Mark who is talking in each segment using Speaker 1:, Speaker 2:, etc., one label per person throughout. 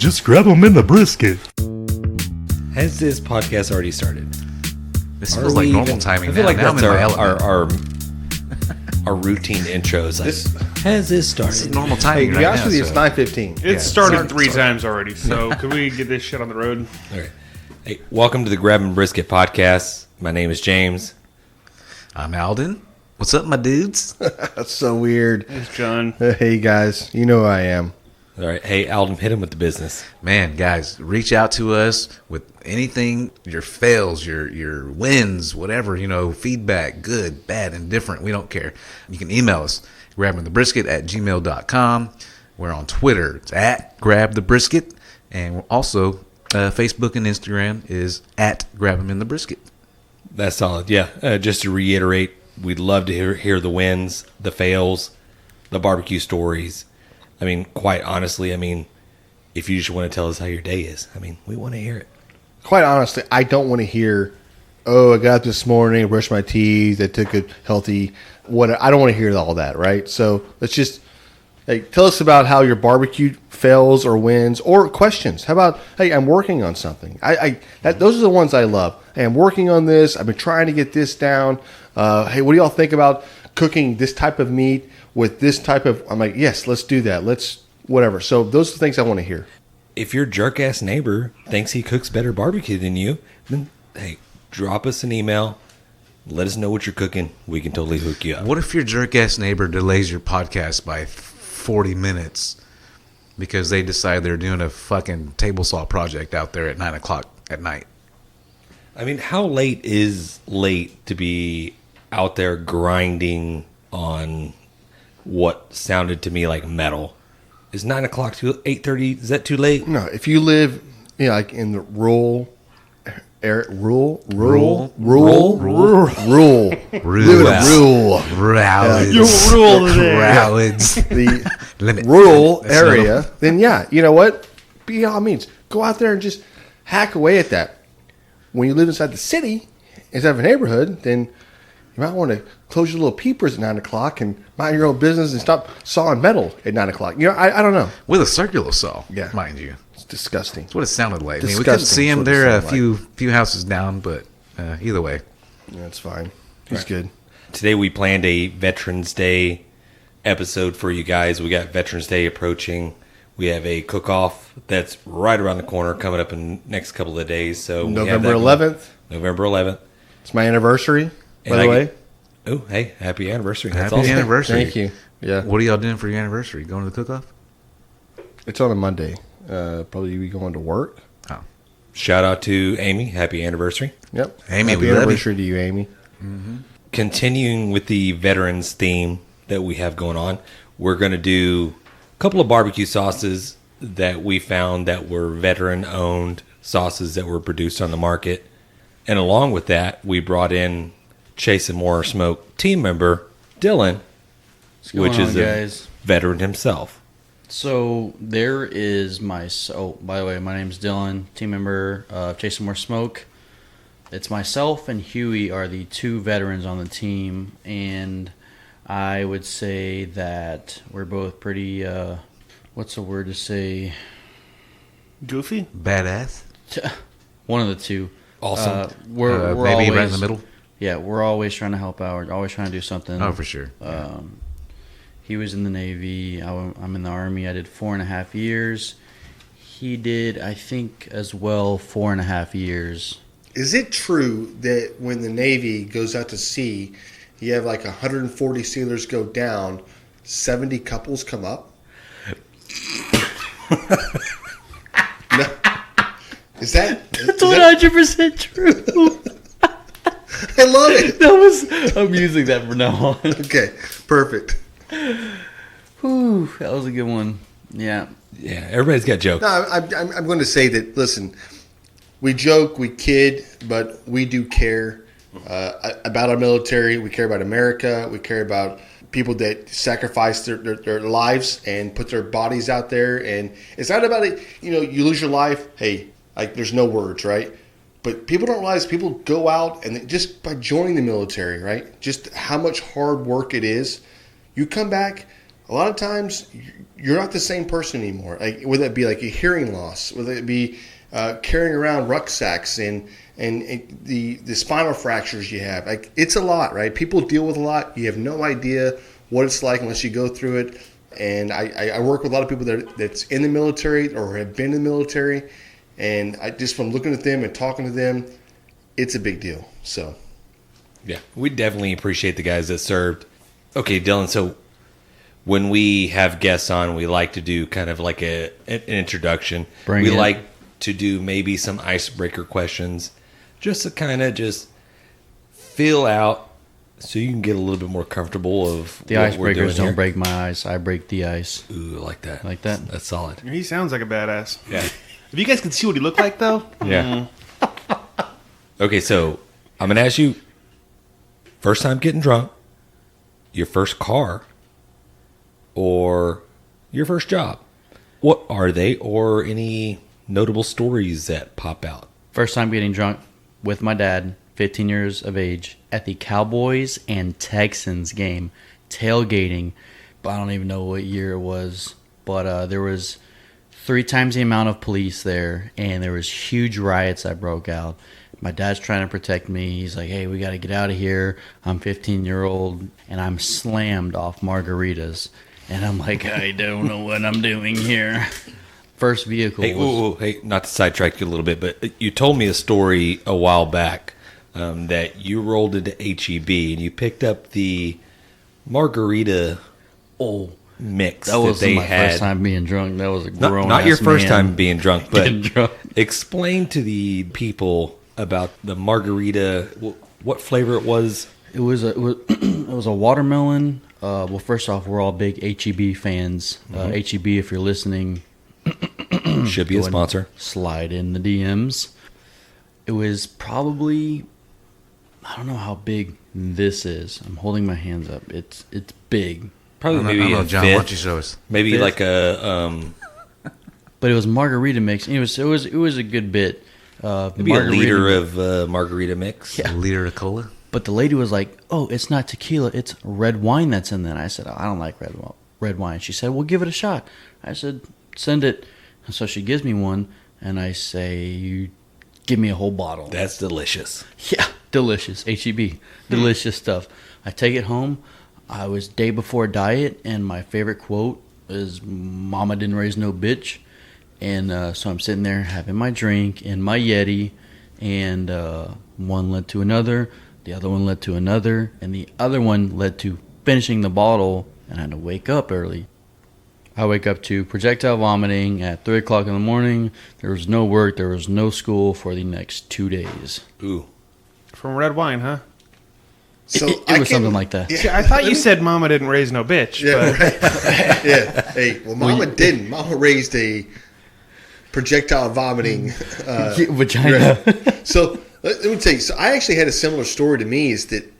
Speaker 1: Just grab them in the brisket.
Speaker 2: Has this podcast already started?
Speaker 3: This feels like normal timing.
Speaker 2: I feel like
Speaker 3: now
Speaker 2: that's
Speaker 3: I'm in my
Speaker 2: our routine intros. Has this started?
Speaker 3: This is normal
Speaker 4: Hey,
Speaker 3: timing
Speaker 4: to be
Speaker 3: right
Speaker 4: honest
Speaker 3: now.
Speaker 4: with you, it's
Speaker 3: so-
Speaker 4: 9:15.
Speaker 5: It's started three times already, so can we get this shit on the road?
Speaker 2: All right. Hey, welcome to the Grab and Brisket podcast. My name is James.
Speaker 3: I'm Alden. What's up, my dudes?
Speaker 4: That's so weird.
Speaker 5: It's John.
Speaker 4: Hey, guys. You know who I am.
Speaker 2: All right. Hey, Alden, hit him with the business.
Speaker 3: Man, guys, reach out to us with anything, your fails, your wins, whatever, feedback, good, bad, indifferent. We don't care. You can email us, grabinthebrisket@gmail.com. We're on Twitter. It's at grabthebrisket. And also, Facebook and Instagram is at grabinthebrisket.
Speaker 2: That's solid. Yeah. Just to reiterate, we'd love to hear the wins, the fails, the barbecue stories. I mean, quite honestly, if you just want to tell us how your day is, we want to hear it.
Speaker 4: Quite honestly, I don't want to hear, I got up this morning, brushed my teeth, I took a healthy, what. I don't want to hear all that, right? So let's just, tell us about how your barbecue fails or wins or questions. How about, hey, I'm working on something. Those are the ones I love. Hey, I'm working on this. I've been trying to get this down. Hey, what do y'all think about cooking this type of meat with this type of, I'm like, yes, let's do that. Let's, whatever. So those are the things I want to hear.
Speaker 2: If your jerk-ass neighbor thinks he cooks better barbecue than you, then, hey, drop us an email. Let us know what you're cooking. We can totally hook you up.
Speaker 3: What if your jerk-ass neighbor delays your podcast by 40 minutes because they decide they're doing a fucking table saw project out there at 9 o'clock at night?
Speaker 2: How late is late to be out there grinding on what sounded to me like metal? Is 9 o'clock to 8:30? Is that too late?
Speaker 4: No, if you live, in the rural, live in a rural,
Speaker 3: Rule.
Speaker 4: the rural area, then you know what? By all means, go out there and just hack away at that. When you live inside the city, inside of a neighborhood, then you might want to close your little peepers at 9 o'clock and mind your own business and stop sawing metal at 9 o'clock. I don't know.
Speaker 3: With a circular saw,
Speaker 4: Yeah.
Speaker 3: mind you.
Speaker 4: It's disgusting.
Speaker 3: That's what it sounded like. We
Speaker 4: Disgusting
Speaker 3: couldn't see
Speaker 4: is
Speaker 3: him
Speaker 4: what it
Speaker 3: there a
Speaker 4: sounded
Speaker 3: few houses down, but either way.
Speaker 4: That's fine. He's good.
Speaker 2: Today we planned a Veterans Day episode for you guys. We got Veterans Day approaching. We have a cook-off that's right around the corner coming up in the next couple of days. So we have
Speaker 4: November
Speaker 2: that
Speaker 4: 11th.
Speaker 2: November 11th.
Speaker 4: It's my anniversary, by the way.
Speaker 2: Oh, hey, happy anniversary. That's
Speaker 3: Happy
Speaker 2: awesome.
Speaker 3: anniversary.
Speaker 4: Thank you. Yeah.
Speaker 3: What are y'all doing for your anniversary? Going to the cook-off?
Speaker 4: It's on a Monday. Probably be going to work.
Speaker 3: Oh.
Speaker 2: Shout out to Amy. Happy anniversary.
Speaker 4: Yep.
Speaker 3: Amy,
Speaker 4: Happy
Speaker 3: we love you.
Speaker 4: anniversary to you, Amy.
Speaker 2: Continuing with the veterans theme that we have going on, we're going to do a couple of barbecue sauces that we found that were veteran-owned sauces that were produced on the market. And along with that, we brought in Chase and More Smoke team member, Dylan, which is a veteran himself.
Speaker 6: So there is by the way, my name's Dylan, team member of Chase and More Smoke. It's myself and Huey are the two veterans on the team, and I would say that we're both pretty, what's the word to say?
Speaker 5: Goofy?
Speaker 3: Badass.
Speaker 6: One of the two.
Speaker 2: Awesome.
Speaker 6: We're
Speaker 3: maybe
Speaker 6: always,
Speaker 3: right in the middle.
Speaker 6: Yeah, we're always trying to help out. We're always trying to do something.
Speaker 3: Oh, for sure.
Speaker 6: He was in the Navy. I'm in the Army. I did 4.5 years. He did, I think, as well, 4.5 years.
Speaker 4: Is it true that when the Navy goes out to sea, you have like 140 sailors go down, 70 couples come up? No. Is that?
Speaker 6: That's 100% true.
Speaker 4: I love it.
Speaker 6: I'm using that from now on.
Speaker 4: Okay, perfect.
Speaker 6: Whew, that was a good one. Yeah.
Speaker 2: Yeah, everybody's got jokes.
Speaker 4: No, I'm going to say that, listen, we joke, we kid, but we do care about our military. We care about America. We care about people that sacrifice their lives and put their bodies out there. And it's not about it. You lose your life. Hey, there's no words, right? But people don't realize people go out and just by joining the military, right? Just how much hard work it is. You come back a lot of times you're not the same person anymore. Like, whether it be like a hearing loss, whether it be carrying around rucksacks and the spinal fractures you have. Like, it's a lot, right? People deal with a lot. You have no idea what it's like unless you go through it. And I work with a lot of people that's in the military or have been in the military, and I just, from looking at them and talking to them, it's a big deal. So,
Speaker 2: Yeah, we definitely appreciate the guys that served. Okay, Dylan, so when we have guests on, we like to do kind of like an introduction. We like to do maybe some icebreaker questions just to kind of just feel out so you can get a little bit more comfortable of
Speaker 6: The
Speaker 2: what we're doing
Speaker 6: icebreakers don't
Speaker 2: here.
Speaker 6: break my ice. I break the ice.
Speaker 2: Ooh, I like that.
Speaker 6: Like that?
Speaker 2: That's solid.
Speaker 5: He sounds like a badass.
Speaker 2: Yeah.
Speaker 5: If you guys can see what he looked like, though.
Speaker 2: Yeah. Okay, so I'm going to ask you, first time getting drunk, your first car, or your first job. What are they, or any notable stories that pop out?
Speaker 6: First time getting drunk with my dad, 15 years of age, at the Cowboys and Texans game, tailgating. But I don't even know what year it was. But there was 3 times the amount of police there, and there was huge riots that broke out. My dad's trying to protect me. He's like, hey, we got to get out of here. I'm 15-year-old, and I'm slammed off margaritas. And I'm like, I don't know what I'm doing here. First vehicle
Speaker 2: Hey,
Speaker 6: was...
Speaker 2: hey, not to sidetrack you a little bit, but you told me a story a while back that you rolled into HEB and you picked up the margarita mix
Speaker 6: That was
Speaker 2: they
Speaker 6: my
Speaker 2: had.
Speaker 6: first time being drunk. That was a grown
Speaker 2: Not your first
Speaker 6: man
Speaker 2: time being drunk, but
Speaker 6: getting drunk.
Speaker 2: explain to the people about the margarita, what flavor it was.
Speaker 6: It was it was a watermelon. Well, first off, we're all big HEB fans. HEB, if you're listening,
Speaker 2: Should be a
Speaker 6: go and
Speaker 2: sponsor.
Speaker 6: slide in the DMs. It was probably, I don't know how big this is. I'm holding my hands up. It's big.
Speaker 2: Probably
Speaker 3: I
Speaker 2: maybe
Speaker 3: don't know,
Speaker 2: a
Speaker 3: John, why
Speaker 2: fifth.
Speaker 3: don't you show us?
Speaker 2: Maybe
Speaker 6: Fifth.
Speaker 2: like a
Speaker 6: But it was margarita mix. It was a good bit.
Speaker 2: maybe a liter of margarita mix.
Speaker 6: Yeah.
Speaker 3: A liter of cola?
Speaker 6: But the lady was like, "Oh, it's not tequila. It's red wine that's in there." I said, "I don't like red wine." She said, "Well, give it a shot." I said, "Send it." And so she gives me one, and I say, "You give me a whole bottle."
Speaker 2: That's delicious.
Speaker 6: Yeah, delicious. HEB, delicious stuff. I take it home. I was day before diet, and my favorite quote is "Mama didn't raise no bitch." And so I'm sitting there having my drink in my Yeti, and one led to another. The other one led to another, and the other one led to finishing the bottle, and I had to wake up early. I wake up to projectile vomiting at 3 o'clock in the morning. There was no work. There was no school for the next 2 days.
Speaker 2: Ooh.
Speaker 5: From red wine, huh?
Speaker 4: so
Speaker 6: It was something like that.
Speaker 5: Yeah, I thought you said Mama didn't raise no bitch.
Speaker 4: Yeah,
Speaker 5: but
Speaker 4: right. Yeah. Hey, well, Mama didn't. Mama raised a projectile vomiting
Speaker 6: Vagina.
Speaker 4: So let me tell you. So I actually had a similar story to me. Is that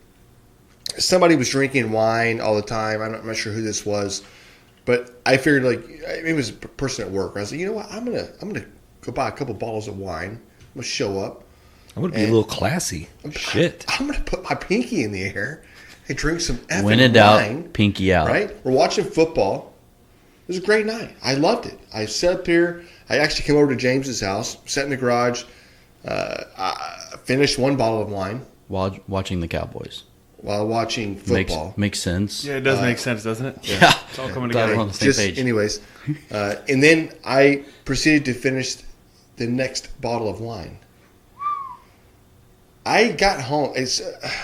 Speaker 4: somebody was drinking wine all the time. I'm not sure who this was, but I figured like it was a person at work. I was like, you know what? I'm gonna go buy a couple bottles of wine. I'm gonna show up.
Speaker 2: I'm going to be a little classy. Shit.
Speaker 4: I'm gonna put my pinky in the air and drink some effing
Speaker 6: When in
Speaker 4: wine.
Speaker 6: doubt, pinky out.
Speaker 4: Right? We're watching football. It was a great night. I loved it. I sat up here. I actually came over to James's house, sat in the garage, I finished one bottle of wine
Speaker 6: While watching the Cowboys.
Speaker 4: while watching football.
Speaker 6: Makes sense.
Speaker 5: yeah, it does make sense, doesn't it?
Speaker 6: Yeah.
Speaker 5: It's all coming
Speaker 6: Glad
Speaker 5: together.
Speaker 6: we're on the same page.
Speaker 4: Anyways, and then I proceeded to finish the next bottle of wine. I got home.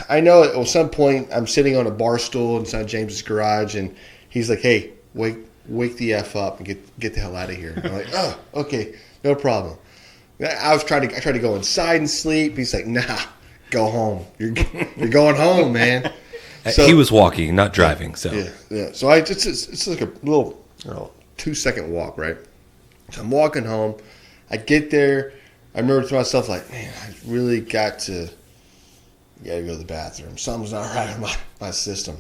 Speaker 4: I know at some point I'm sitting on a bar stool inside James's garage, and he's like, "Hey, wake the f up and get the hell out of here." I'm like, "Oh, okay, no problem." I tried to go inside and sleep. He's like, "Nah, go home. You're going home, man." So,
Speaker 2: He was walking, not driving. So
Speaker 4: yeah. So it's like a little 2-second walk, right? So I'm walking home. I get there. I remember to myself like, man, I really got to go to the bathroom. Something's not right with my system.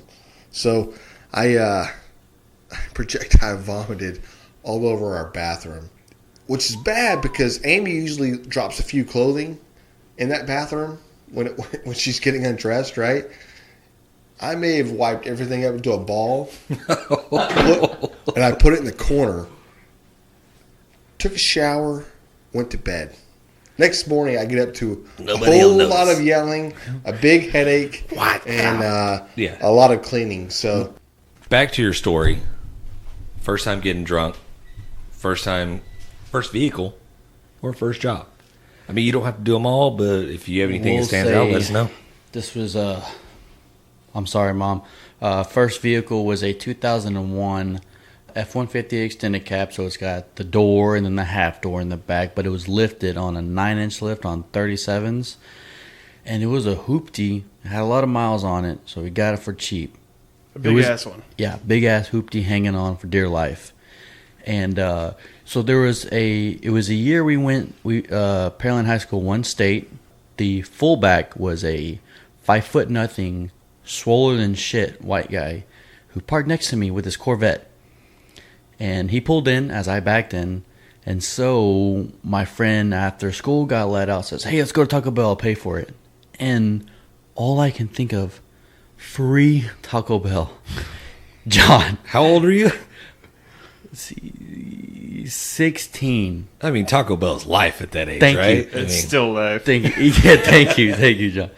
Speaker 4: So I projectile vomited all over our bathroom, which is bad because Amy usually drops a few clothing in that bathroom when she's getting undressed, right? I may have wiped everything up into a ball, and I put it in the corner. Took a shower, went to bed. Next morning, I get up to a whole lot of yelling, a big headache, and a lot of cleaning. So,
Speaker 2: back to your story. First time getting drunk, first vehicle, or first job. I mean, you don't have to do them all, but if you have anything that stands out, let us know.
Speaker 6: This was I'm sorry, Mom. First vehicle was a 2001 F-150 extended cab, so it's got the door and then the half door in the back, but it was lifted on a 9-inch lift on 37s, and it was a hoopty. It had a lot of miles on it, so we got it for cheap.
Speaker 5: A big-ass one.
Speaker 6: Yeah, big-ass hoopty hanging on for dear life. And so it was a year we went, Pearland High School won state. The fullback was a 5'0", swoller than shit white guy who parked next to me with his Corvette. And he pulled in as I backed in. And so my friend after school got let out, says, hey, let's go to Taco Bell, I'll pay for it. And all I can think of, free Taco Bell. John.
Speaker 2: How old are you?
Speaker 6: 16.
Speaker 2: I mean, Taco Bell's life at that age,
Speaker 6: Thank
Speaker 2: right?
Speaker 6: you.
Speaker 5: It's still life.
Speaker 6: Thank you. Yeah, thank you, John.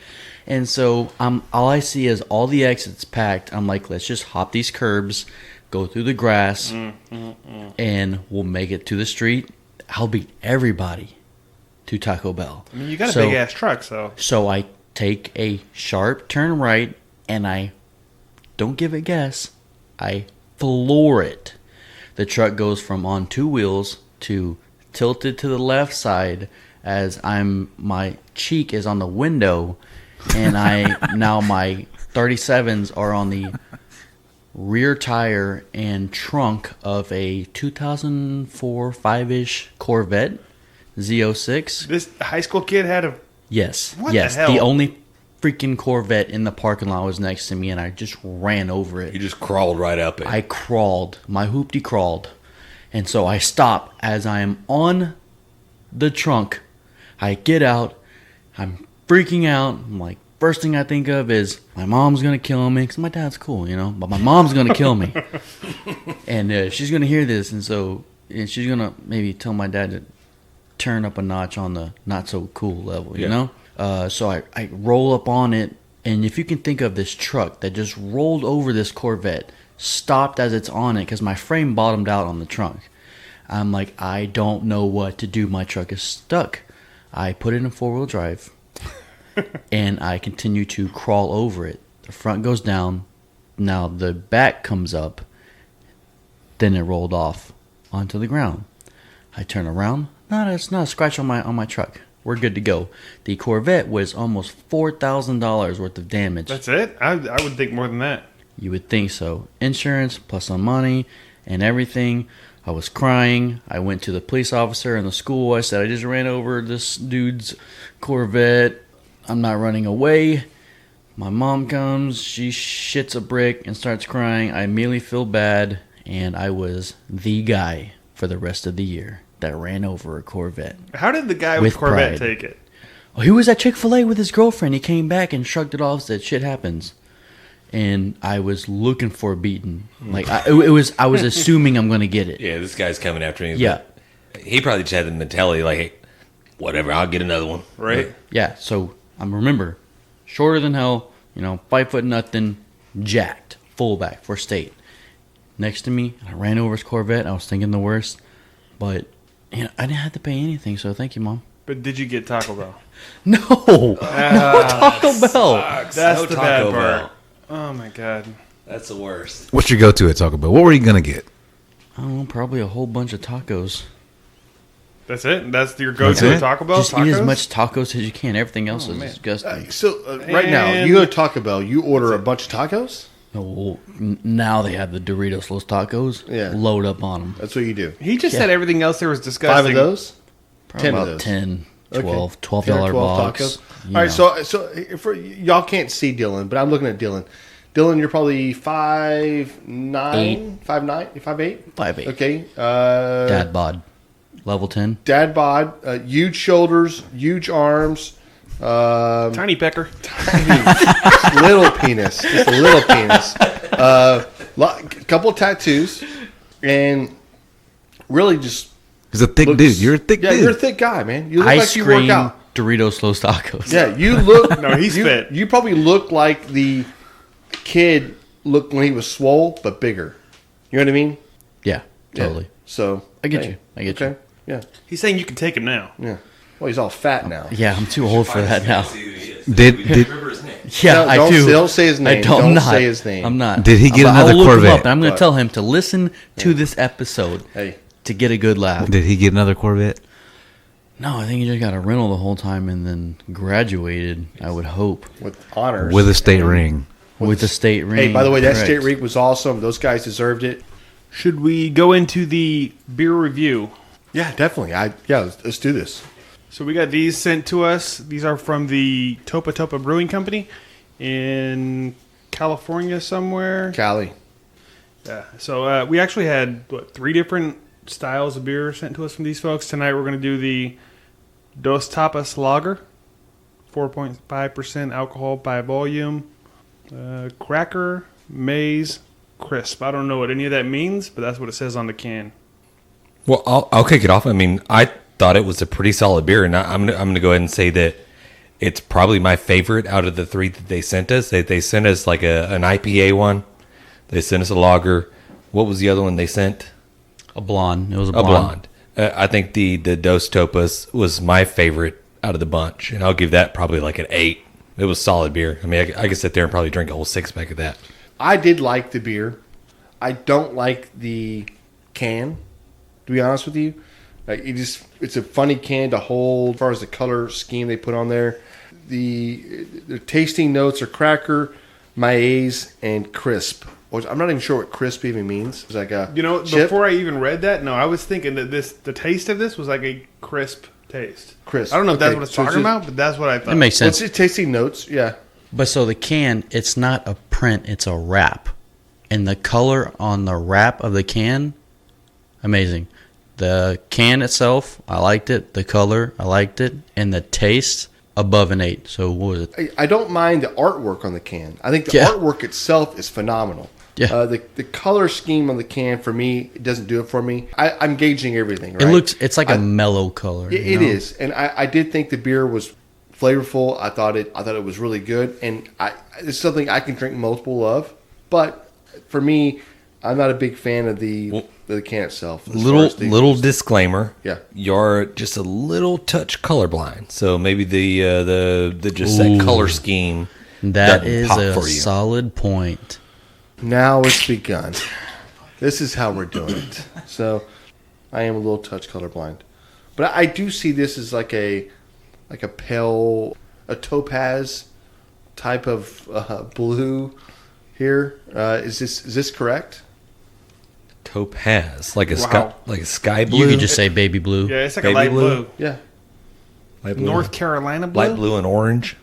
Speaker 6: And so all I see is all the exits packed. I'm like, let's just hop these curbs, go through the grass, and we'll make it to the street. I'll beat everybody to Taco Bell.
Speaker 5: I mean, you got a big-ass truck, so.
Speaker 6: So I take a sharp turn right, and I don't give it gas. I floor it. The truck goes from on two wheels to tilted to the left side as my cheek is on the window, and now my 37s are on the rear tire and trunk of a 2004 5-ish Corvette Z06.
Speaker 5: This high school kid had a...
Speaker 6: Yes.
Speaker 5: What
Speaker 6: yes.
Speaker 5: the hell?
Speaker 6: The only freaking Corvette in the parking lot was next to me, and I just ran over it.
Speaker 2: You just crawled right up it.
Speaker 6: I crawled. My hoopty crawled. And so I stop as I am on the trunk. I get out. I'm freaking out. I'm like, first thing I think of is my mom's going to kill me. Because my dad's cool, but my mom's going to kill me. And she's going to hear this. And she's going to maybe tell my dad to turn up a notch on the not so cool level, you know? So I roll up on it. And if you can think of this truck that just rolled over this Corvette, stopped as it's on it because my frame bottomed out on the trunk. I'm like, I don't know what to do. My truck is stuck. I put it in 4-wheel drive, and I continue to crawl over it. The front goes down. Now the back comes up. Then it rolled off onto the ground. I turn around. It's not a scratch on my truck. We're good to go. The Corvette was almost $4,000 worth of damage.
Speaker 5: That's it? I would think more than that.
Speaker 6: You would think so. Insurance plus some money and everything. I was crying. I went to the police officer in the school. I said, I just ran over this dude's Corvette. I'm not running away. My mom comes. She shits a brick and starts crying. I immediately feel bad. And I was the guy for the rest of the year that ran over a Corvette.
Speaker 5: How did the guy with Corvette take it?
Speaker 6: Oh, he was at Chick-fil-A with his girlfriend. He came back and shrugged it off, said, shit happens. And I was looking for a beating. Like I was assuming I'm going to get it.
Speaker 2: Yeah, this guy's coming after me.
Speaker 6: Yeah.
Speaker 2: He probably just had the mentality like, hey, whatever, I'll get another one.
Speaker 5: Right?
Speaker 6: Yeah, so I remember, shorter than hell, 5 foot nothing, jacked, fullback for state. Next to me, I ran over his Corvette. I was thinking the worst, but I didn't have to pay anything, so thank you, Mom.
Speaker 5: But did you get Taco Bell?
Speaker 6: No, no Taco Bell.
Speaker 5: That's
Speaker 2: No
Speaker 5: the
Speaker 2: Taco
Speaker 5: bad part.
Speaker 2: Bell.
Speaker 5: Oh, my God.
Speaker 2: That's the worst.
Speaker 3: What's your go-to at Taco Bell? What were you going to get?
Speaker 6: I don't know, probably a whole bunch of tacos.
Speaker 5: That's it? That's your go-to
Speaker 3: That's
Speaker 5: at
Speaker 3: it?
Speaker 5: Taco Bell?
Speaker 6: Just
Speaker 5: tacos?
Speaker 6: eat as much tacos as you can. Everything else is
Speaker 5: man.
Speaker 6: disgusting.
Speaker 4: So right now,
Speaker 5: And-
Speaker 4: you go to Taco Bell, you order a bunch of tacos?
Speaker 6: No, well, now they have the Doritos Los Tacos.
Speaker 4: Yeah.
Speaker 6: Load up on them.
Speaker 4: That's what you do.
Speaker 5: He just said everything else there was
Speaker 4: 5
Speaker 5: disgusting.
Speaker 4: of those?
Speaker 6: Probably
Speaker 4: 10 of
Speaker 6: about
Speaker 4: those.
Speaker 6: 10,
Speaker 4: Okay.
Speaker 6: 12, $12
Speaker 4: 10 or 12
Speaker 6: box.
Speaker 4: tacos.
Speaker 6: you
Speaker 4: All right,
Speaker 6: know.
Speaker 4: so for y'all can't see Dylan, but I'm looking at Dylan. Dylan, you're probably 5'9", 5'9", 5'8"?
Speaker 6: 5'8".
Speaker 4: Okay.
Speaker 6: Dad bod. Level 10.
Speaker 4: Dad bod, huge shoulders, huge arms,
Speaker 5: Tiny pecker.
Speaker 4: Little penis, just a little penis. Couple tattoos, and really just.
Speaker 3: He's a thick dude. You're a thick dude.
Speaker 4: Yeah, you're a thick guy, man. You look
Speaker 6: Ice
Speaker 4: like you
Speaker 6: cream,
Speaker 4: work out.
Speaker 6: Doritos, Los Tacos.
Speaker 4: Yeah, you look.
Speaker 5: No, he's fit.
Speaker 4: You probably look like the kid looked when he was swole, but bigger. You know what I mean?
Speaker 6: Yeah,
Speaker 4: Yeah.
Speaker 6: totally.
Speaker 4: So
Speaker 6: I get you. I get you.
Speaker 4: Yeah,
Speaker 5: He's saying you can take him now.
Speaker 4: yeah. Well, he's all fat now.
Speaker 6: Yeah, I'm too old for that now.
Speaker 3: Did
Speaker 2: remember his name?
Speaker 6: Yeah,
Speaker 4: No,
Speaker 6: I
Speaker 4: don't-
Speaker 6: do.
Speaker 4: don't say his name.
Speaker 6: I
Speaker 4: Don't
Speaker 6: not.
Speaker 4: say his name.
Speaker 6: I'm not.
Speaker 3: Did he get
Speaker 6: I will
Speaker 3: another
Speaker 6: look him
Speaker 3: Corvette?
Speaker 6: up, and I'm going
Speaker 4: But-
Speaker 6: to tell him to listen to this episode
Speaker 4: Hey,
Speaker 6: to get a good laugh.
Speaker 3: did he get another Corvette?
Speaker 6: No, I think he just got a rental the whole time and then graduated, I would hope,
Speaker 4: with honors.
Speaker 3: With a state ring.
Speaker 6: with the state ring.
Speaker 4: Hey, by the way, that
Speaker 6: Correct.
Speaker 4: state ring was awesome. Those guys deserved it.
Speaker 5: Should we go into the beer review?
Speaker 4: Yeah, definitely. Let's do this.
Speaker 5: So we got these sent to us. These are from the Topa Brewing Company in California somewhere.
Speaker 4: Cali.
Speaker 5: Yeah. So we actually had 3 different styles of beer sent to us from these folks. Tonight we're going to do the Dos Topas Lager, 4.5% alcohol by volume, cracker, maize, crisp. I don't know what any of that means, but that's what it says on the can.
Speaker 2: Well, I'll kick it off. I mean, I thought it was a pretty solid beer, and I'm gonna go ahead and say that it's probably my favorite out of the 3 that they sent us. They sent us like an IPA one. They sent us a lager. What was the other one they sent?
Speaker 6: A blonde. It was a
Speaker 2: A
Speaker 6: blonde.
Speaker 2: blonde. I think the Dos Topas was my favorite out of the bunch, and I'll give that probably like an 8. It was solid beer. I mean, I could sit there and probably drink a whole 6-pack of that.
Speaker 4: I did like the beer. I don't like the can, to be honest with you. Like it's a funny can to hold as far as the color scheme they put on there. The tasting notes are cracker, maize, and crisp. Which I'm not even sure what crisp even means. It's like a chip.
Speaker 5: Before I even read that, no, I was thinking that the taste of this was like a crisp taste.
Speaker 4: Crisp.
Speaker 5: I don't know if that's
Speaker 4: Okay,
Speaker 5: what it's
Speaker 4: so it's
Speaker 5: talking
Speaker 4: just-
Speaker 5: about, but that's what I thought.
Speaker 6: It makes
Speaker 4: What's
Speaker 6: sense.
Speaker 4: the tasting notes? Yeah.
Speaker 6: But so the can, it's not a print, it's a wrap. And the color on the wrap of the can, amazing. The can itself, I liked it. The color, I liked it. And the taste, above an 8. So what was it?
Speaker 4: I don't mind the artwork on the can. I think the
Speaker 6: Yeah.
Speaker 4: artwork itself is phenomenal.
Speaker 6: Yeah.
Speaker 4: The color scheme on the can for me, it doesn't do it for me. I'm gauging everything. Right?
Speaker 6: It's like a mellow color.
Speaker 4: It
Speaker 6: you know?
Speaker 4: is, and I did think the beer was flavorful. I thought it was really good, and it's something I can drink multiple of. But for me, I'm not a big fan of the can itself. as far as the-
Speaker 2: Little disclaimer.
Speaker 4: Yeah.
Speaker 2: You're just a little touch colorblind, so maybe the just that color scheme
Speaker 6: That
Speaker 2: doesn't
Speaker 6: is
Speaker 2: pop
Speaker 6: a
Speaker 2: for you.
Speaker 6: solid point.
Speaker 4: Now it's begun. This is how we're doing it. So I am a little touch colorblind, but I do see this as like a pale, a topaz type of blue here. Is this correct?
Speaker 2: Topaz, like a
Speaker 5: Wow.
Speaker 2: sky blue.
Speaker 6: You could just say baby blue.
Speaker 5: Yeah, it's like
Speaker 2: Baby
Speaker 5: a light
Speaker 2: blue?
Speaker 5: blue.
Speaker 4: Yeah.
Speaker 2: light blue,
Speaker 5: North Carolina blue?
Speaker 2: light blue and orange.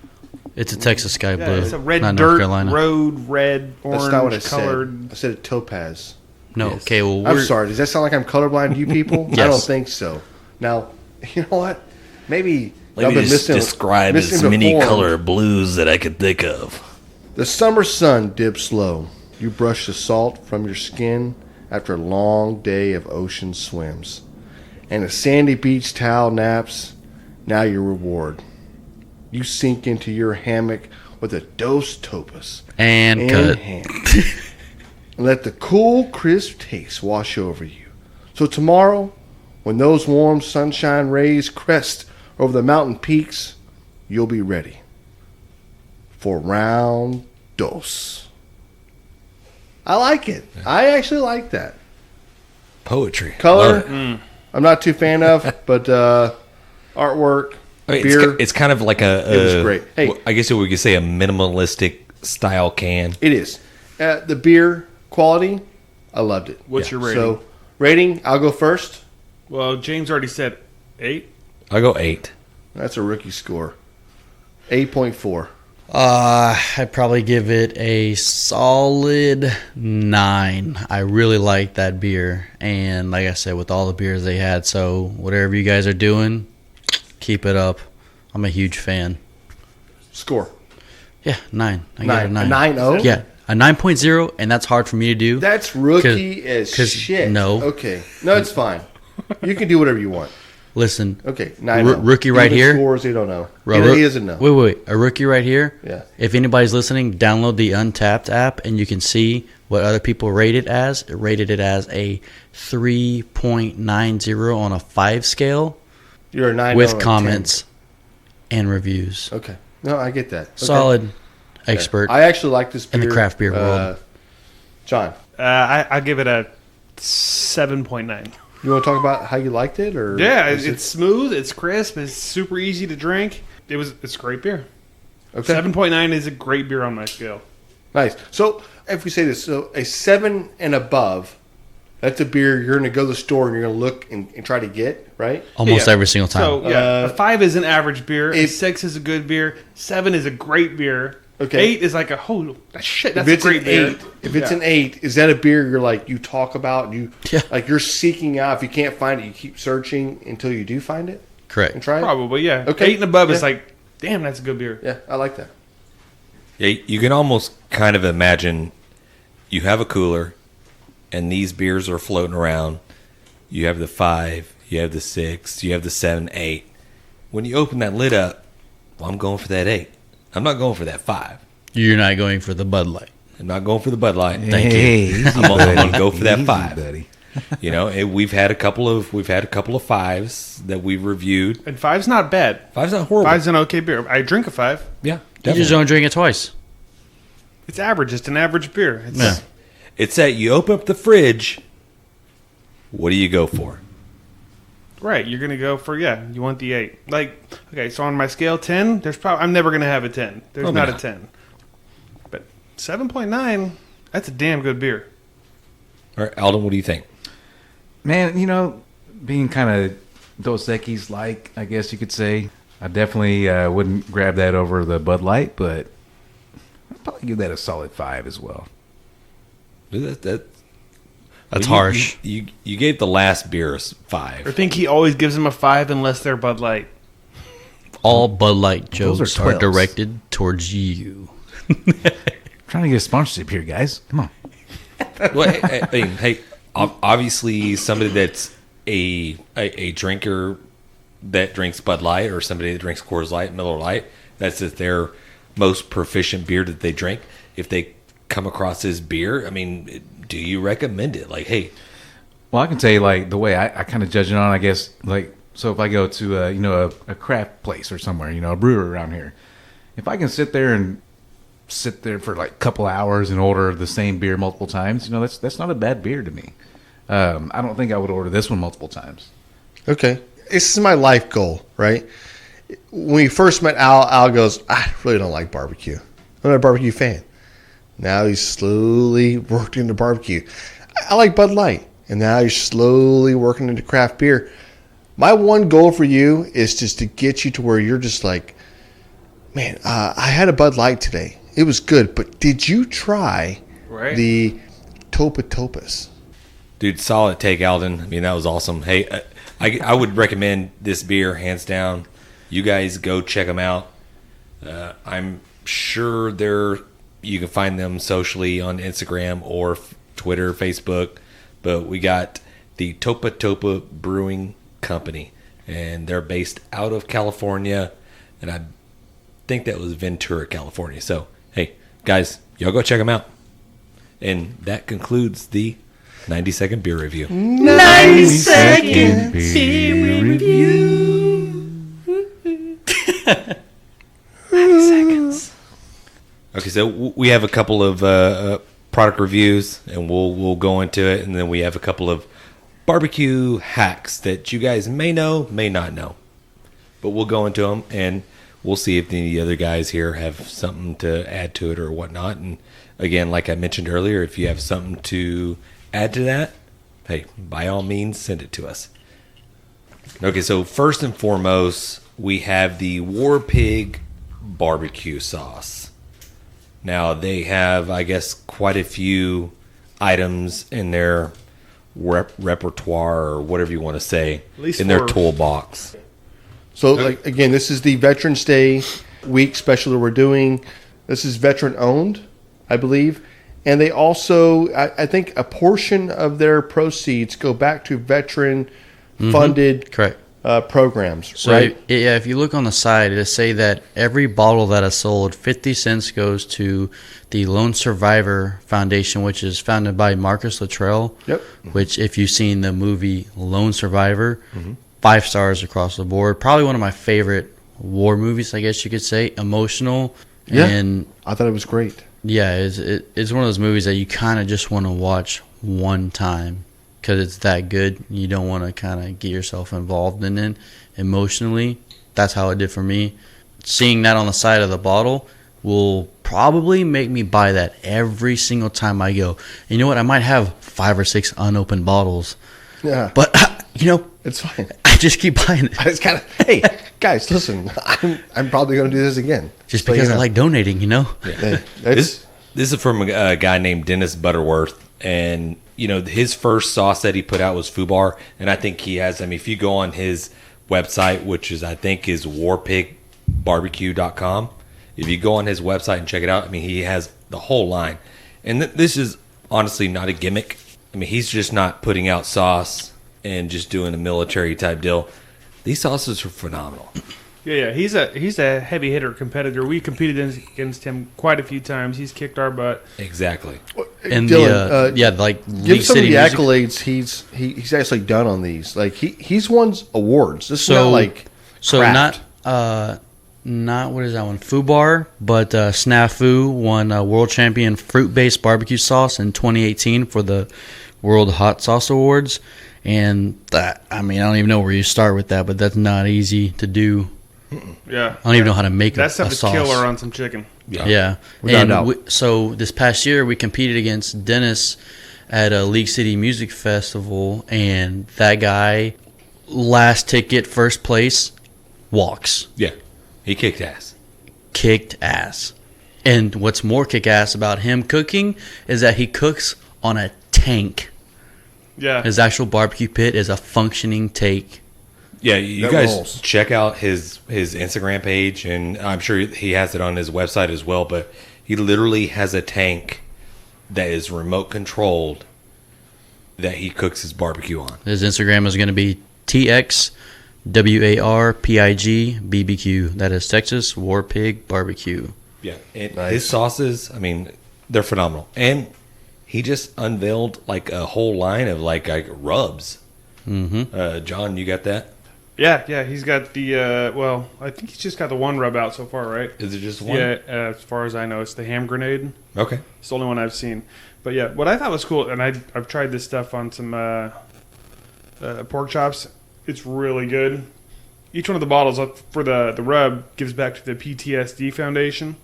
Speaker 6: It's a Texas sky
Speaker 5: Yeah,
Speaker 6: blue.
Speaker 5: it's a red
Speaker 6: not North
Speaker 5: dirt
Speaker 6: Carolina.
Speaker 5: road, red, orange
Speaker 4: That's not what I
Speaker 5: colored.
Speaker 4: said. I said a topaz.
Speaker 6: No, okay, well,
Speaker 4: I'm
Speaker 6: we're,
Speaker 4: sorry. Does that sound like I'm colorblind to you people? I
Speaker 6: Yes.
Speaker 4: don't think so. Now, you know what? Maybe
Speaker 2: Let
Speaker 4: I've
Speaker 2: me
Speaker 4: been
Speaker 2: just describe as many
Speaker 4: misinformed.
Speaker 2: color blues that I could think of.
Speaker 4: The summer sun dips slow. You brush the salt from your skin after a long day of ocean swims. And a sandy beach towel naps. Now your reward. You sink into your hammock with a Dos Topas
Speaker 6: and
Speaker 4: in
Speaker 6: cut.
Speaker 4: hand. And let the cool, crisp taste wash over you. So tomorrow, when those warm sunshine rays crest over the mountain peaks, you'll be ready for round dos. I like it. I actually like that.
Speaker 2: Poetry.
Speaker 4: Color,
Speaker 2: Love it.
Speaker 4: I'm not too fan of, but artwork,
Speaker 2: I mean,
Speaker 4: beer,
Speaker 2: it's kind of like
Speaker 4: It was great. Hey.
Speaker 2: I guess we could say a minimalistic style can.
Speaker 4: it is. The beer quality, I loved it.
Speaker 5: What's your rating?
Speaker 4: So, rating, I'll go first.
Speaker 5: Well, James already said 8.
Speaker 2: I'll go 8.
Speaker 4: That's a rookie score. 8.4.
Speaker 6: I'd probably give it a solid 9. I really like that beer. And like I said, with all the beers they had, so whatever you guys are doing, keep it up. I'm a huge fan.
Speaker 4: Score.
Speaker 6: Yeah, 9. I
Speaker 4: Nine.
Speaker 6: got a 9.
Speaker 4: 9-0?
Speaker 6: Yeah, a 9.0, and that's hard for me to do.
Speaker 4: That's rookie as
Speaker 6: 'cause
Speaker 4: shit.
Speaker 6: no.
Speaker 4: Okay. No, it's fine. You can do whatever you want.
Speaker 6: Listen,
Speaker 4: Okay. 9-0.
Speaker 6: rookie right
Speaker 4: Even
Speaker 6: here.
Speaker 4: Scores, you don't know.
Speaker 6: Ro-
Speaker 4: He doesn't know.
Speaker 6: Wait. A rookie right here.
Speaker 4: Yeah.
Speaker 6: If anybody's listening, download the Untapped app, and you can see what other people rate it as. It rated it as a 3.90 on a 5 scale
Speaker 4: You're a 9
Speaker 6: with comments and reviews.
Speaker 4: Okay. No, I get that. Okay.
Speaker 6: Solid expert.
Speaker 4: I actually like this beer.
Speaker 6: in the craft beer world.
Speaker 4: John,
Speaker 5: I give it a 7.9.
Speaker 4: you want to talk about how you liked it? Or
Speaker 5: Yeah,
Speaker 4: is
Speaker 5: it's smooth, it's crisp, it's super easy to drink. It's great beer.
Speaker 4: okay.
Speaker 5: 7.9 is a great beer on my scale.
Speaker 4: Nice. So if we say this, so a 7 and above, that's a beer you're going to go to the store and you're going to look and try to get, right?
Speaker 6: Almost
Speaker 5: Yeah.
Speaker 6: every single time.
Speaker 5: So yeah, a 5 is an average beer. A
Speaker 4: if-
Speaker 5: 6 is a good beer. 7 is a great beer.
Speaker 4: Okay.
Speaker 5: 8 is like that's shit. That's
Speaker 4: If it's
Speaker 5: a great
Speaker 4: an
Speaker 5: beer.
Speaker 4: 8, if it's an 8, is that a beer you're like you talk about? You
Speaker 6: Yeah.
Speaker 4: like you're seeking out. If you can't find it, you keep searching until you do find it and
Speaker 6: Correct.
Speaker 4: try it.
Speaker 5: Probably, yeah.
Speaker 4: Okay.
Speaker 5: 8 and above is
Speaker 4: Yeah.
Speaker 5: like, damn, that's a good beer.
Speaker 4: Yeah, I like that.
Speaker 2: Yeah, you can almost kind of imagine you have a cooler and these beers are floating around. You have the 5, you have the 6, you have the 7, 8. When you open that lid up, well, I'm going for that 8. I'm not going for that 5.
Speaker 6: You're not going for the Bud Light.
Speaker 2: I'm not going for the Bud Light.
Speaker 6: Thank
Speaker 3: Hey,
Speaker 6: you.
Speaker 3: easy,
Speaker 2: I'm gonna
Speaker 3: buddy.
Speaker 2: go for that
Speaker 3: Easy,
Speaker 2: 5.
Speaker 3: buddy.
Speaker 2: You know, we've had a couple of 5s that we've reviewed.
Speaker 5: And 5's not bad.
Speaker 2: 5's not horrible.
Speaker 5: 5's an okay beer. I drink a 5.
Speaker 2: Yeah,
Speaker 6: You
Speaker 2: definitely.
Speaker 6: just don't drink it twice.
Speaker 5: It's average. It's an average beer. It's,
Speaker 6: Yeah.
Speaker 2: It's that you open up the fridge. What do you go for?
Speaker 5: Right. You're going to go for, you want the 8. Like, okay, so on my scale 10, I'm never going to have a 10. There's
Speaker 2: Probably
Speaker 5: not a
Speaker 2: not.
Speaker 5: 10. But 7.9, that's a damn good beer.
Speaker 2: All right, Alden, what do you think?
Speaker 3: Man, being kind of Dos Equis like, I guess you could say, I definitely wouldn't grab that over the Bud Light, but I'd probably give that a solid 5 as well.
Speaker 6: That's
Speaker 2: Well,
Speaker 6: harsh.
Speaker 2: You gave the last beer a
Speaker 5: I
Speaker 2: 5.
Speaker 5: think he always gives him a 5 unless they're Bud Light.
Speaker 6: All Bud Light
Speaker 3: Those
Speaker 6: jokes
Speaker 3: are
Speaker 6: are
Speaker 3: 12s.
Speaker 6: directed towards you.
Speaker 3: Trying to get a sponsorship here, guys. Come on.
Speaker 2: Well, I mean, hey, obviously somebody that's a drinker that drinks Bud Light or somebody that drinks Coors Light, Miller Light, that's their most proficient beer that they drink. If they come across this beer, I mean, do you recommend it? Like, hey,
Speaker 3: Well, I can tell you, like, the way I kind of judge it on, I guess, like, so if I go to, a craft place or somewhere, a brewery around here, if I can sit there for like a couple hours and order the same beer multiple times, that's not a bad beer to me. I don't think I would order this one multiple times.
Speaker 4: Okay. This is my life goal, right? When we first met Al goes, I really don't like barbecue. I'm not a barbecue fan. Now he's slowly worked into barbecue. I like Bud Light. And now he's slowly working into craft beer. My one goal for you is just to get you to where you're just like, man, I had a Bud Light today. It was good, but did you try the Topas?
Speaker 2: dude, solid take, Alden. I mean, that was awesome. Hey, I would recommend this beer, hands down. You guys go check them out. I'm sure you can find them socially on Instagram or Twitter, Facebook. But we got the Topa Brewing Company, and they're based out of California, and I think that was Ventura, California. So, hey, guys, y'all go check them out. And that concludes the 90-second beer review.
Speaker 3: 90-second beer review.
Speaker 5: 90 seconds.
Speaker 2: Okay, so we have a couple of product reviews, and we'll go into it, and then we have a couple of barbecue hacks that you guys may know, may not know, but we'll go into them, and we'll see if the other guys here have something to add to it or whatnot. And again, like I mentioned earlier, if you have something to add to that, hey, by all means, send it to us. Okay, so first and foremost, we have the Warpig BBQ Sauce. Now, they have, I guess, quite a few items in their repertoire, or whatever you want to say,
Speaker 5: At least
Speaker 2: in their
Speaker 5: 4.
Speaker 2: toolbox.
Speaker 4: So, like again, this is the Veterans Day week special that we're doing. This is veteran owned, I believe. And they also, I think a portion of their proceeds go back to veteran funded
Speaker 6: Correct.
Speaker 4: Programs,
Speaker 6: So
Speaker 4: right?
Speaker 6: yeah, if you look on the side, it'll say that every bottle that is sold, 50 cents goes to the Lone Survivor Foundation, which is founded by Marcus Luttrell.
Speaker 4: Yep.
Speaker 6: Which, if you've seen the movie Lone Survivor, 5 stars across the board. Probably one of my favorite war movies, I guess you could say. Emotional.
Speaker 4: Yeah.
Speaker 6: And
Speaker 4: I thought it was great.
Speaker 6: yeah, it's one of those movies that you kind of just want to watch one time because it's that good. You don't want to kind of get yourself involved in it emotionally. That's how it did for me. Seeing that on the side of the bottle will probably make me buy that every single time I go. You know what? I might have 5 or 6 unopened bottles,
Speaker 4: Yeah.
Speaker 6: but
Speaker 4: It's fine.
Speaker 6: I just keep buying it
Speaker 4: It's kind of, hey, guys, listen, I'm probably going to do this again.
Speaker 6: just
Speaker 4: So,
Speaker 6: because
Speaker 4: you
Speaker 6: I
Speaker 4: know,
Speaker 6: like donating.
Speaker 4: hey, that's,
Speaker 2: This is from a guy named Dennis Butterworth, and his first sauce that he put out was Fubar, and I think he has. I mean, if you go on his website, which is warpigbarbq.com, if you go on his website and check it out, I mean, he has the whole line, and this is honestly not a gimmick. I mean, he's just not putting out sauce and just doing a military type deal. These sauces are phenomenal.
Speaker 5: Yeah. He's a heavy hitter competitor. We competed against him quite a few times. He's kicked our butt.
Speaker 2: Exactly.
Speaker 6: And
Speaker 4: Dylan,
Speaker 6: like
Speaker 4: give
Speaker 6: League
Speaker 4: some
Speaker 6: City
Speaker 4: of the
Speaker 6: Music.
Speaker 4: accolades he's actually done on these. Like he's won awards. This is
Speaker 6: So-
Speaker 4: not like
Speaker 6: So
Speaker 4: craft.
Speaker 6: not what is that one? Fubar, but Snafu won world champion fruit-based barbecue sauce in 2018 for the World Hot Sauce Awards, and that I don't even know where you start with that, but that's not easy to do.
Speaker 5: Yeah.
Speaker 6: I don't even know how to make
Speaker 5: That
Speaker 6: a
Speaker 5: stuff is
Speaker 6: sauce.
Speaker 5: killer on some chicken.
Speaker 6: Yeah,
Speaker 4: Without
Speaker 6: and
Speaker 4: doubt.
Speaker 6: so this past year we competed against Dennis at a League City Music Festival, and that guy, last ticket, first place, walks.
Speaker 2: Yeah, he kicked ass.
Speaker 6: Kicked ass. And what's more kick ass about him cooking is that he cooks on a tank.
Speaker 5: Yeah.
Speaker 6: His actual barbecue pit is a functioning tank.
Speaker 2: Yeah, you
Speaker 4: That
Speaker 2: guys
Speaker 4: rolls.
Speaker 2: check out his Instagram page, and I'm sure he has it on his website as well. But he literally has a tank that is remote controlled that he cooks his barbecue on.
Speaker 6: His Instagram is going to be TXWARPIG BBQ. That is Texas Warpig Barbecue.
Speaker 2: Yeah, and
Speaker 4: Nice.
Speaker 2: his sauces, I mean, they're phenomenal. And he just unveiled like a whole line of like rubs.
Speaker 6: Mm-hmm.
Speaker 2: John, you got that?
Speaker 5: Yeah. He's got the I think he's just got the one rub out so far, right?
Speaker 2: Is it just one?
Speaker 5: Yeah. As far as I know, it's the ham grenade.
Speaker 2: Okay.
Speaker 5: It's the only one I've seen. But yeah, what I thought was cool, and I've tried this stuff on some pork chops. It's really good. Each one of the bottles for the rub gives back to the PTSD Foundation.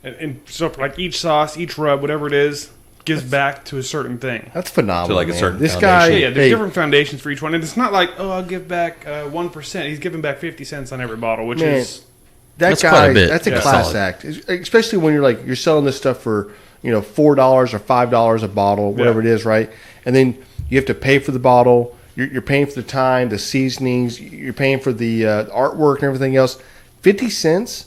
Speaker 5: And so for like each sauce, each rub, whatever it is, gives back to a certain thing.
Speaker 4: That's phenomenal.
Speaker 2: To, like, a
Speaker 4: man.
Speaker 2: certain
Speaker 4: this
Speaker 2: foundation.
Speaker 4: guy.
Speaker 5: Yeah, there's
Speaker 4: hey,
Speaker 5: different foundations for each one. And it's not like, I'll give back 1%. He's giving back 50 cents on every bottle, which
Speaker 4: Man.
Speaker 5: is...
Speaker 6: That's
Speaker 4: that
Speaker 6: quite a
Speaker 4: guy,
Speaker 6: bit.
Speaker 4: that's a
Speaker 5: Yeah.
Speaker 4: class
Speaker 6: Solid.
Speaker 4: act, especially when you're selling this stuff for $4 or $5 a bottle, whatever
Speaker 5: Yeah.
Speaker 4: it is, right? And then you have to pay for the bottle. You're paying for the time, the seasonings. You're paying for the artwork and everything else. 50 cents.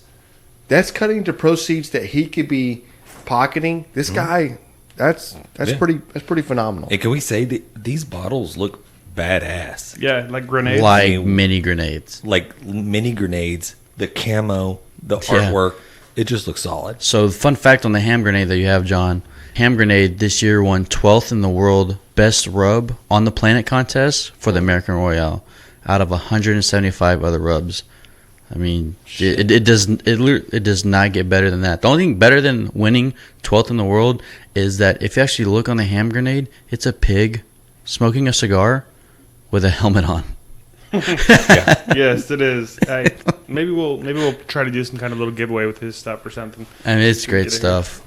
Speaker 4: That's cutting to proceeds that he could be pocketing. This guy, that's
Speaker 2: Yeah.
Speaker 4: pretty phenomenal.
Speaker 2: And can we say that these bottles look badass?
Speaker 5: Yeah, like grenades.
Speaker 6: Like mini grenades.
Speaker 2: Like mini grenades, the camo, the
Speaker 6: Yeah.
Speaker 2: artwork. It just looks solid.
Speaker 6: So, fun fact on the ham grenade that you have, John. Ham grenade this year won 12th in the world best rub on the planet contest for the American Royale out of 175 other rubs. I mean, it does not get better than that. The only thing better than winning 12th in the world is that if you actually look on the ham grenade, it's a pig smoking a cigar with a helmet on.
Speaker 5: Yes, it is. Maybe we'll try to do some kind of little giveaway with his stuff or something.
Speaker 6: I mean, it's great
Speaker 5: Get it.
Speaker 6: stuff.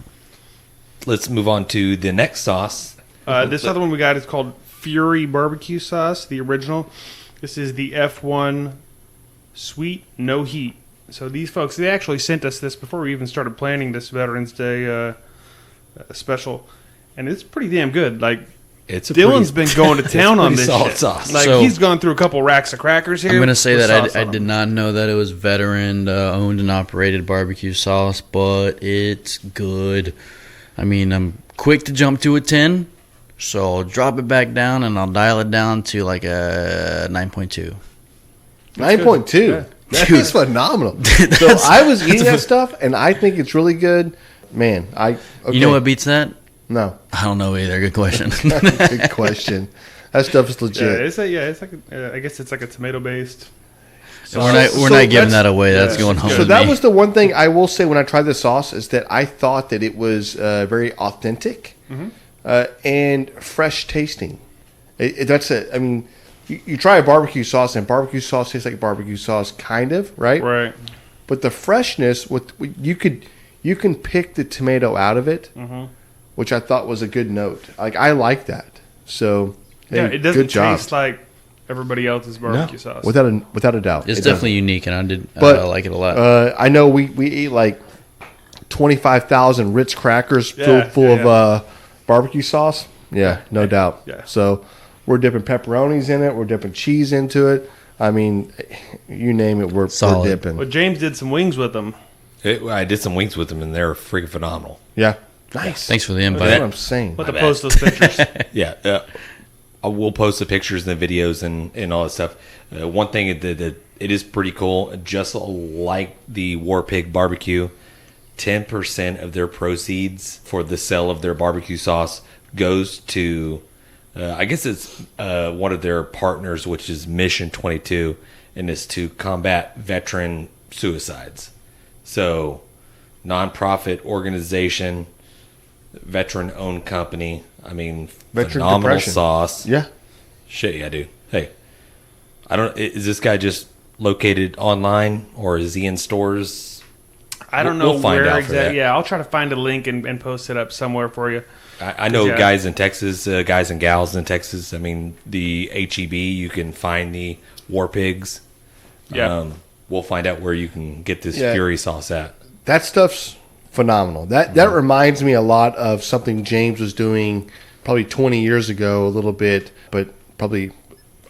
Speaker 2: Let's move on to the next sauce.
Speaker 5: This other one we got is called Fury BBQ Sauce, the original. This is the F1 Sweet No Heat. So these folks, they actually sent us this before we even started planning this Veterans Day special, and it's pretty damn good. Like
Speaker 2: It's a
Speaker 5: Dylan's been going to town on this
Speaker 2: solid
Speaker 5: shit.
Speaker 2: sauce.
Speaker 5: Like
Speaker 6: So-
Speaker 5: he's gone through a couple racks of crackers here.
Speaker 6: I'm gonna say
Speaker 5: with
Speaker 6: that
Speaker 5: sauce
Speaker 6: I
Speaker 5: on
Speaker 6: did
Speaker 5: them.
Speaker 6: not know that it was veteran owned and operated barbecue sauce, but it's good. I mean, I'm quick to jump to a 10, so I'll drop it back down and I'll dial it down to like a 9.2.
Speaker 4: 9.2.
Speaker 5: Yeah.
Speaker 4: That is phenomenal. So I was eating that stuff, and I think it's really good. Man, okay.
Speaker 6: You know what beats that?
Speaker 4: No.
Speaker 6: I don't know either. Good question.
Speaker 4: Good question. That stuff is
Speaker 5: Yeah,
Speaker 4: legit.
Speaker 5: it's like I guess it's like a tomato based.
Speaker 6: we're not
Speaker 4: so
Speaker 6: giving
Speaker 4: that's-
Speaker 6: that away. That's
Speaker 5: yeah.
Speaker 6: going home.
Speaker 4: So
Speaker 6: with
Speaker 4: that
Speaker 6: me.
Speaker 4: was the one thing I will say when I tried the sauce is that I thought that it was very authentic and fresh tasting. That's it. I mean, you try a barbecue sauce, and barbecue sauce tastes like barbecue sauce, kind of, right?
Speaker 5: Right.
Speaker 4: But the freshness, you can pick the tomato out of it, which I thought was a good note. Like I like that. So
Speaker 5: Yeah,
Speaker 4: hey,
Speaker 5: it doesn't
Speaker 4: good job.
Speaker 5: taste like everybody else's barbecue sauce.
Speaker 4: without a doubt.
Speaker 6: It's
Speaker 4: It
Speaker 6: definitely unique, and I
Speaker 4: But,
Speaker 6: like it a lot.
Speaker 4: I know we eat like 25,000 Ritz crackers full of barbecue sauce. Yeah, no doubt.
Speaker 5: Yeah.
Speaker 4: So we're dipping pepperonis in it. We're dipping cheese into it. I mean, you name it, we're
Speaker 6: Solid.
Speaker 4: dipping.
Speaker 5: Well, James did some wings with them.
Speaker 2: I did some wings with them, and they're freaking phenomenal.
Speaker 4: Yeah. Nice.
Speaker 6: Thanks for the
Speaker 4: That's
Speaker 6: invite.
Speaker 4: what I'm saying.
Speaker 5: We'll have to post those pictures.
Speaker 2: Yeah, I will post the pictures and the videos and all that stuff. One thing that it is pretty cool, just like the Warpig BBQ, 10% of their proceeds for the sale of their barbecue sauce goes to, I guess it's one of their partners, which is Mission 22, and is to combat veteran suicides. So, nonprofit organization, veteran-owned company. I mean,
Speaker 4: Veteran
Speaker 2: phenomenal
Speaker 4: depression.
Speaker 2: sauce.
Speaker 4: Yeah.
Speaker 2: Shit, yeah, dude. Hey, I don't. Is this guy just located online, or is he in stores?
Speaker 5: I don't know
Speaker 2: We'll find
Speaker 5: where
Speaker 2: out for that.
Speaker 5: exactly. Yeah, I'll try to find a link and post it up somewhere for you.
Speaker 2: I know
Speaker 5: Yeah.
Speaker 2: guys in Texas, guys and gals in Texas. I mean, the HEB, you can find the Warpigs.
Speaker 5: Yeah.
Speaker 2: We'll find out where you can get this
Speaker 4: Yeah.
Speaker 2: Fury sauce at.
Speaker 4: That stuff's phenomenal. That reminds me a lot of something James was doing probably 20 years ago, a little bit, but probably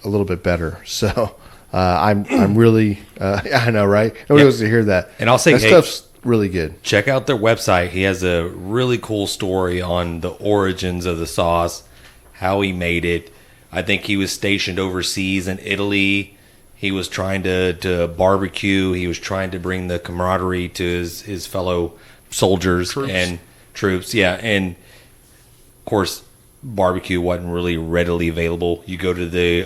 Speaker 4: a little bit better. So I'm really I know, right? Nobody
Speaker 2: Yeah.
Speaker 4: wants to hear that.
Speaker 2: And I'll say,
Speaker 4: that
Speaker 2: hey,
Speaker 4: stuff's really good.
Speaker 2: check out their website. He has a really cool story on the origins of the sauce, how he made it. I think he was stationed overseas in Italy. He was trying to barbecue. He was trying to bring the camaraderie to his fellow soldiers and troops. Yeah, and of course, barbecue wasn't really readily available. You go to the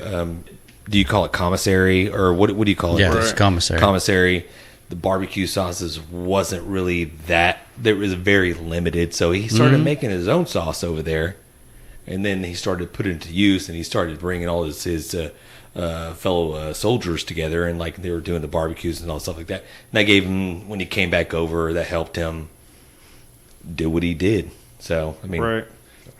Speaker 2: do you call it commissary, or what do you call it?
Speaker 6: Yeah, it's commissary.
Speaker 2: Commissary. The barbecue sauces wasn't really that. There was very limited. So he started making his own sauce over there, and then he started putting it to use, and he started bringing all his fellow soldiers together, and like they were doing the barbecues and all stuff like that. And that gave him, when he came back over, that helped him do what he did. So I mean,
Speaker 5: Right.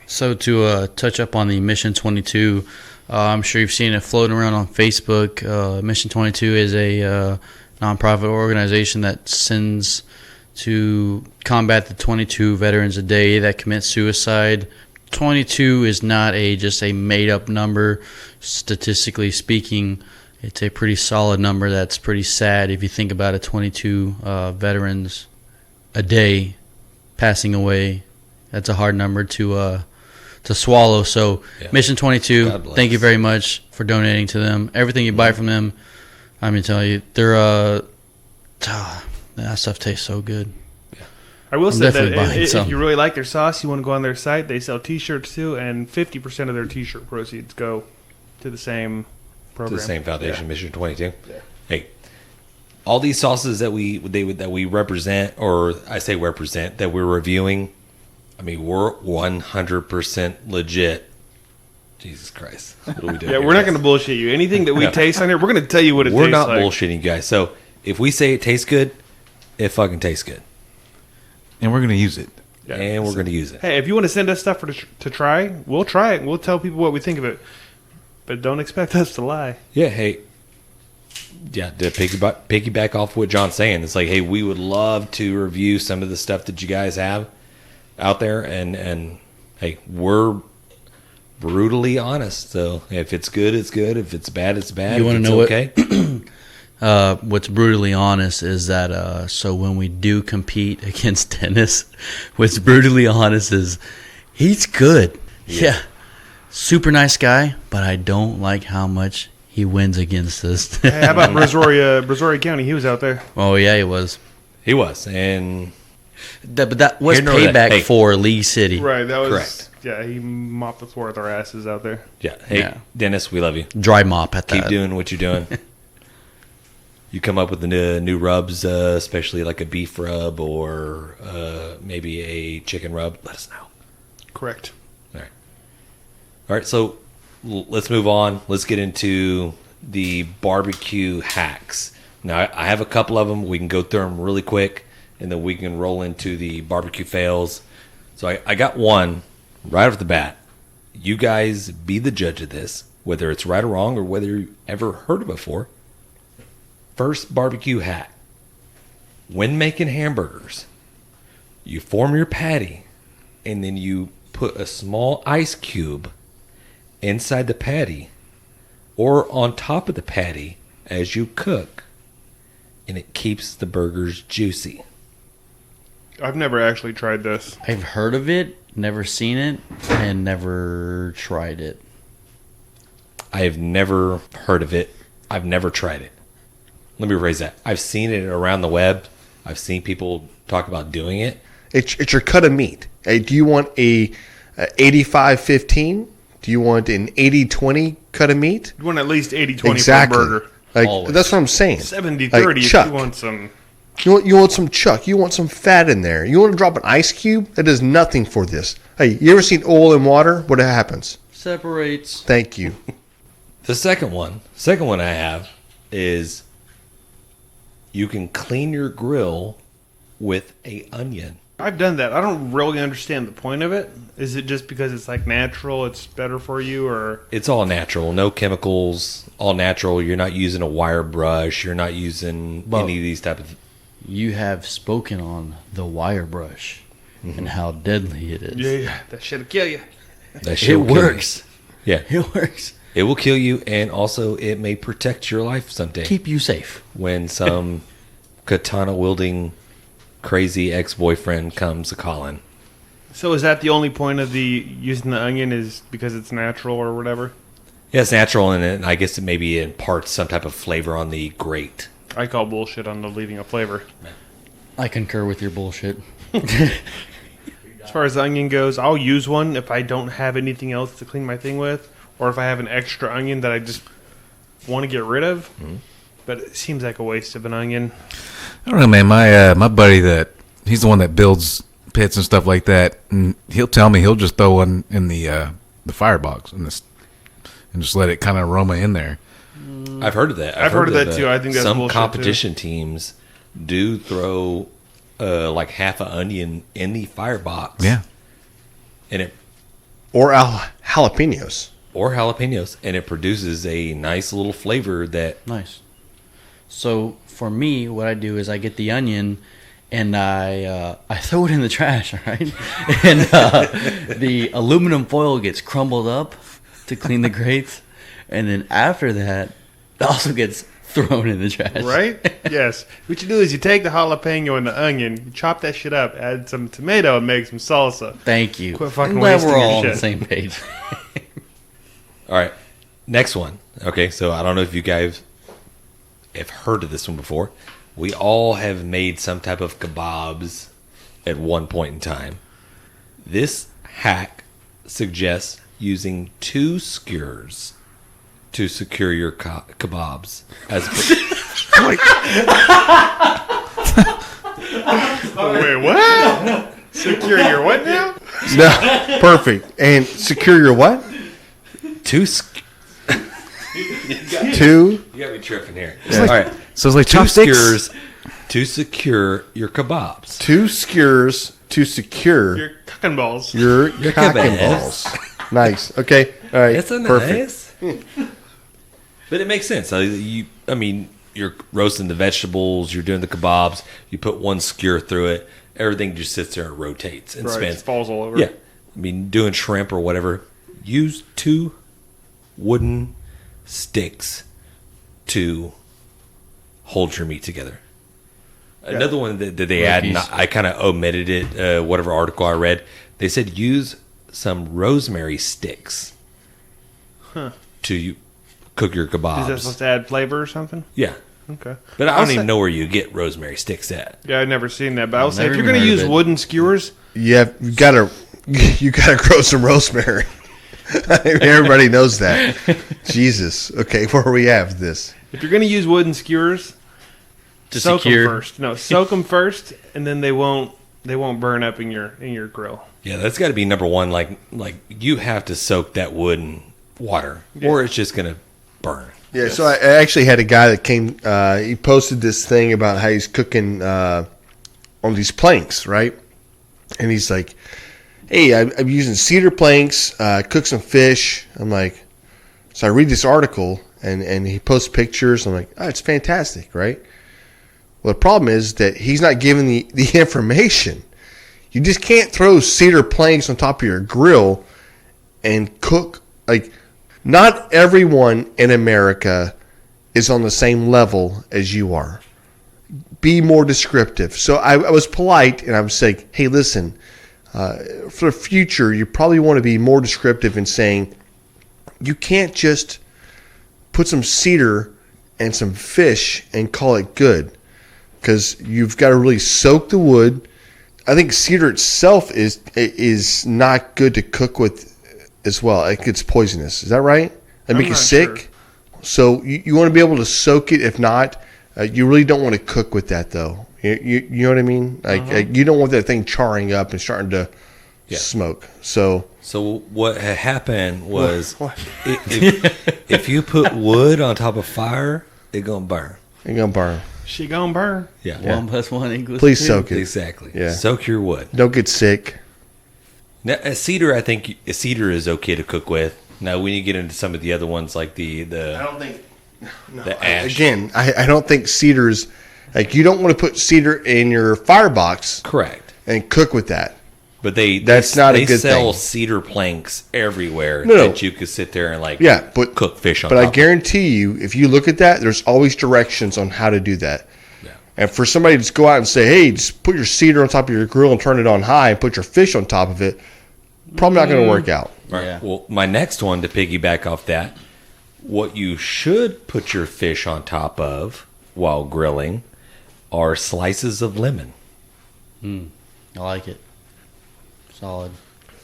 Speaker 6: So to touch up on the Mission 22, I'm sure you've seen it floating around on Facebook. Mission 22 is a nonprofit organization that sends to combat the 22 veterans a day that commit suicide. 22 is not just a made-up number. Statistically speaking, it's a pretty solid number. That's pretty sad if you think about it. 22 veterans a day passing away. That's a hard number to swallow. So
Speaker 2: Yeah.
Speaker 6: Mission 22,
Speaker 2: God bless.
Speaker 6: thank you very much for donating to them. Everything you buy from them, I'm gonna tell you, they're that stuff tastes so good.
Speaker 5: I will
Speaker 6: I'm
Speaker 5: say that
Speaker 6: definitely buying
Speaker 5: if
Speaker 6: some.
Speaker 5: you really like their sauce, you want to go on their site. They sell T-shirts too, and 50% of their T-shirt proceeds go to the same
Speaker 2: to
Speaker 5: program.
Speaker 2: the same foundation, Mission 22. Hey, all these sauces that we represent, or I say represent, that we're reviewing, I mean, we're 100% legit. Jesus Christ. What are we doing
Speaker 5: Yeah,
Speaker 2: here,
Speaker 5: we're not
Speaker 2: guys?
Speaker 5: going to bullshit you. Anything that we taste on here, we're going to tell you what it
Speaker 2: We're
Speaker 5: tastes
Speaker 2: not
Speaker 5: like.
Speaker 2: bullshitting you guys. So if we say it tastes good, it fucking tastes good.
Speaker 3: And we're going to use it.
Speaker 5: Yeah.
Speaker 2: And we're going to use it.
Speaker 5: Hey, if you want to send us stuff to try, we'll try it. We'll tell people what we think of it. But don't expect us to lie.
Speaker 2: Yeah, hey. Yeah, to piggyback off what John's saying, it's like, hey, we would love to review some of the stuff that you guys have out there, and hey, we're brutally honest. So if it's good, it's good. If it's bad, it's bad.
Speaker 6: You wanna
Speaker 2: If it's
Speaker 6: know
Speaker 2: okay.
Speaker 6: What's brutally honest is that so when we do compete against Dennis, what's brutally honest is he's good. Yeah. Super nice guy, but I don't like how much he wins against us.
Speaker 5: Hey, how about Brazoria County? He was out there.
Speaker 6: Oh, yeah, he was.
Speaker 2: He was, and
Speaker 6: But that was
Speaker 2: Here nor there.
Speaker 6: payback
Speaker 2: Hey.
Speaker 6: for Lee City.
Speaker 5: Right, that was
Speaker 2: Correct.
Speaker 5: Yeah, he mopped the floor with our asses out there.
Speaker 2: yeah. Hey,
Speaker 6: Yeah.
Speaker 2: Dennis, we love you.
Speaker 6: Dry mop at
Speaker 2: Keep
Speaker 6: that.
Speaker 2: doing what you're doing. You come up with the new rubs, especially like a beef rub or maybe a chicken rub. Let us know.
Speaker 5: Correct.
Speaker 2: All right. All right. So let's move on. Let's get into the barbecue hacks. Now I have a couple of them. We can go through them really quick, and then we can roll into the barbecue fails. So I got one right off the bat. You guys be the judge of this, whether it's right or wrong, or whether you ever heard of it before. First barbecue hack. When making hamburgers, you form your patty, and then you put a small ice cube inside the patty or on top of the patty as you cook, and it keeps the burgers juicy.
Speaker 5: I've never actually tried this.
Speaker 6: I've heard of it, never seen it, and never tried it.
Speaker 2: I've never heard of it. I've never tried it. Let me rephrase that. I've seen it around the web. I've seen people talk about doing it.
Speaker 4: It's your cut of meat. Hey, do you want a 85-15? Do you want an 80-20 cut of meat?
Speaker 5: You want at least 80-20
Speaker 4: Exactly.
Speaker 5: for a burger.
Speaker 4: Like,
Speaker 6: Always.
Speaker 4: that's what I'm saying.
Speaker 5: 70-30
Speaker 4: Like,
Speaker 5: if
Speaker 4: chuck.
Speaker 5: you want some.
Speaker 4: You want some chuck. You want some fat in there. You want to drop an ice cube? That does nothing for this. Hey, you ever seen oil and water? What happens?
Speaker 6: Separates.
Speaker 4: Thank you.
Speaker 2: The second one I have is you can clean your grill with a onion.
Speaker 5: I've done that. I don't really understand the point of it. Is it just because it's like natural, it's better for you, or
Speaker 2: It's all natural, no chemicals, all natural. You're not using a wire brush. You're not using
Speaker 6: Well-
Speaker 2: any of these type of.
Speaker 6: You have spoken on the wire brush and how deadly it is.
Speaker 5: yeah, that shit'll kill you.
Speaker 2: That shit
Speaker 6: It
Speaker 2: will kill you.
Speaker 6: works.
Speaker 2: Yeah,
Speaker 6: It works.
Speaker 2: it will kill you, and also it may protect your life someday.
Speaker 6: Keep you safe.
Speaker 2: When some katana wielding crazy ex-boyfriend comes a calling.
Speaker 5: So is that the only point of the using the onion is because it's natural or whatever?
Speaker 2: Yeah, it's natural, and I guess it maybe imparts some type of flavor on the grate.
Speaker 5: I call bullshit on the leaving a flavor.
Speaker 6: I concur with your bullshit.
Speaker 5: As far as the onion goes, I'll use one if I don't have anything else to clean my thing with, or if I have an extra onion that I just want to get rid of. But it seems like a waste of an onion.
Speaker 3: I don't know, man. My buddy he's the one that builds pits and stuff like that, and he'll tell me he'll just throw one in the firebox and just let it kind of aroma in there.
Speaker 2: I've heard of that.
Speaker 5: I've heard of that too. I think that's
Speaker 2: some
Speaker 5: bullshit,
Speaker 2: competition teams do throw like half an onion in the firebox.
Speaker 3: Yeah.
Speaker 2: And it
Speaker 4: Or jalapenos.
Speaker 2: or jalapenos, and it produces a nice little flavor that
Speaker 6: Nice. So for me, what I do is I get the onion and I throw it in the trash, all right? And the aluminum foil gets crumbled up to clean the grates, and then after that, it also gets thrown in the trash.
Speaker 5: Right? Yes. What you do is you take the jalapeno and the onion, you chop that shit up, add some tomato, and make some salsa.
Speaker 6: Thank you.
Speaker 5: Quit fucking
Speaker 6: I'm glad
Speaker 5: wasting
Speaker 6: we're
Speaker 5: your
Speaker 6: all on the
Speaker 5: shit.
Speaker 6: same page.
Speaker 2: All right, next one. Okay, so I don't know if you guys have heard of this one before. We all have made some type of kebabs at one point in time. This hack suggests using 2 skewers to secure your kebabs.
Speaker 5: Wait, what? Secure your what now?
Speaker 4: No, perfect. And secure your what?
Speaker 2: 2
Speaker 4: Two.
Speaker 2: You got me tripping here.
Speaker 3: like-
Speaker 2: All right,
Speaker 3: So it's like
Speaker 2: 2
Speaker 3: chopsticks.
Speaker 2: skewers to secure your kebabs.
Speaker 4: 2 skewers to secure
Speaker 5: Your cooking balls.
Speaker 4: your cocking
Speaker 2: kebabs.
Speaker 4: balls. Nice. Okay. All right.
Speaker 2: It's a
Speaker 4: Perfect.
Speaker 2: nice. But it makes sense. I mean, you're roasting the vegetables, you're doing the kebabs, you put 1 skewer through it, everything just sits there and rotates and
Speaker 5: Right,
Speaker 2: spins.
Speaker 5: it falls all over.
Speaker 2: Yeah. I mean, doing shrimp or whatever, use 2 wooden sticks to hold your meat together. Another one that they add, and I kind of omitted it, whatever article I read, they said use some rosemary sticks to cook your kebabs.
Speaker 5: Is that supposed to add flavor or something?
Speaker 2: Yeah.
Speaker 5: Okay.
Speaker 2: But I don't even know where you get rosemary sticks at.
Speaker 5: Yeah, I've never seen that. But I will say, if
Speaker 6: Never
Speaker 5: you're going to
Speaker 6: even heard
Speaker 5: use
Speaker 6: of it.
Speaker 5: wooden skewers,
Speaker 4: You gotta grow some rosemary. Everybody knows that. Jesus. Okay, where are we at with this?
Speaker 5: if you're going to use wooden skewers,
Speaker 6: To
Speaker 5: soak them
Speaker 6: secure.
Speaker 5: first. No, soak them first, and then they won't burn up in your grill.
Speaker 2: Yeah, that's got to be number one. Like you have to soak that wood in water, or it's just gonna burn.
Speaker 4: Yeah, so I actually had a guy that came. He posted this thing about how he's cooking on these planks, right? And he's like, "Hey, I'm using cedar planks. Cook some fish." I'm like, so I read this article, and he posts pictures. I'm like, "Oh, it's fantastic, right?" Well, the problem is that he's not giving the information. You just can't throw cedar planks on top of your grill and cook. Like, not everyone in America is on the same level as you are. Be more descriptive. So I was polite, and I was saying, hey, listen, for the future, you probably want to be more descriptive in saying you can't just put some cedar and some fish and call it good, because you've got to really soak the wood. I think cedar itself is not good to cook with as well. It gets poisonous. Is that right? They make you sick.
Speaker 5: Sure.
Speaker 4: So you want to be able to soak it. If not, you really don't want to cook with that, though. You know what I mean? Like you don't want that thing charring up and starting to smoke. So
Speaker 2: what had happened was if you put wood on top of fire, it's gonna burn.
Speaker 4: you're going to burn.
Speaker 5: She gonna burn.
Speaker 2: Yeah.
Speaker 6: 1 + 1 equals
Speaker 4: Please
Speaker 6: 2.
Speaker 4: soak it.
Speaker 2: Exactly.
Speaker 4: Yeah.
Speaker 2: Soak your wood.
Speaker 4: Don't get sick.
Speaker 2: Now, cedar, I think cedar is okay to cook with. Now, when you get into some of the other ones, like the
Speaker 4: don't think. No,
Speaker 2: the ash.
Speaker 4: Again, I don't think cedar's like, you don't want to put cedar in your firebox
Speaker 2: Correct.
Speaker 4: and cook with that.
Speaker 2: But
Speaker 4: That's not a good
Speaker 2: sell
Speaker 4: thing.
Speaker 2: cedar planks everywhere
Speaker 4: No.
Speaker 2: that you could sit there and
Speaker 4: But
Speaker 2: cook fish on.
Speaker 4: But I
Speaker 2: top of.
Speaker 4: guarantee you, if you look at that, there's always directions on how to do that.
Speaker 2: Yeah.
Speaker 4: And for somebody to just go out and say, hey, just put your cedar on top of your grill and turn it on high and put your fish on top of it, probably not going to work out.
Speaker 2: Right.
Speaker 6: Yeah.
Speaker 2: Well, my next one to piggyback off that, what you should put your fish on top of while grilling are slices of lemon.
Speaker 6: I like it. Solid.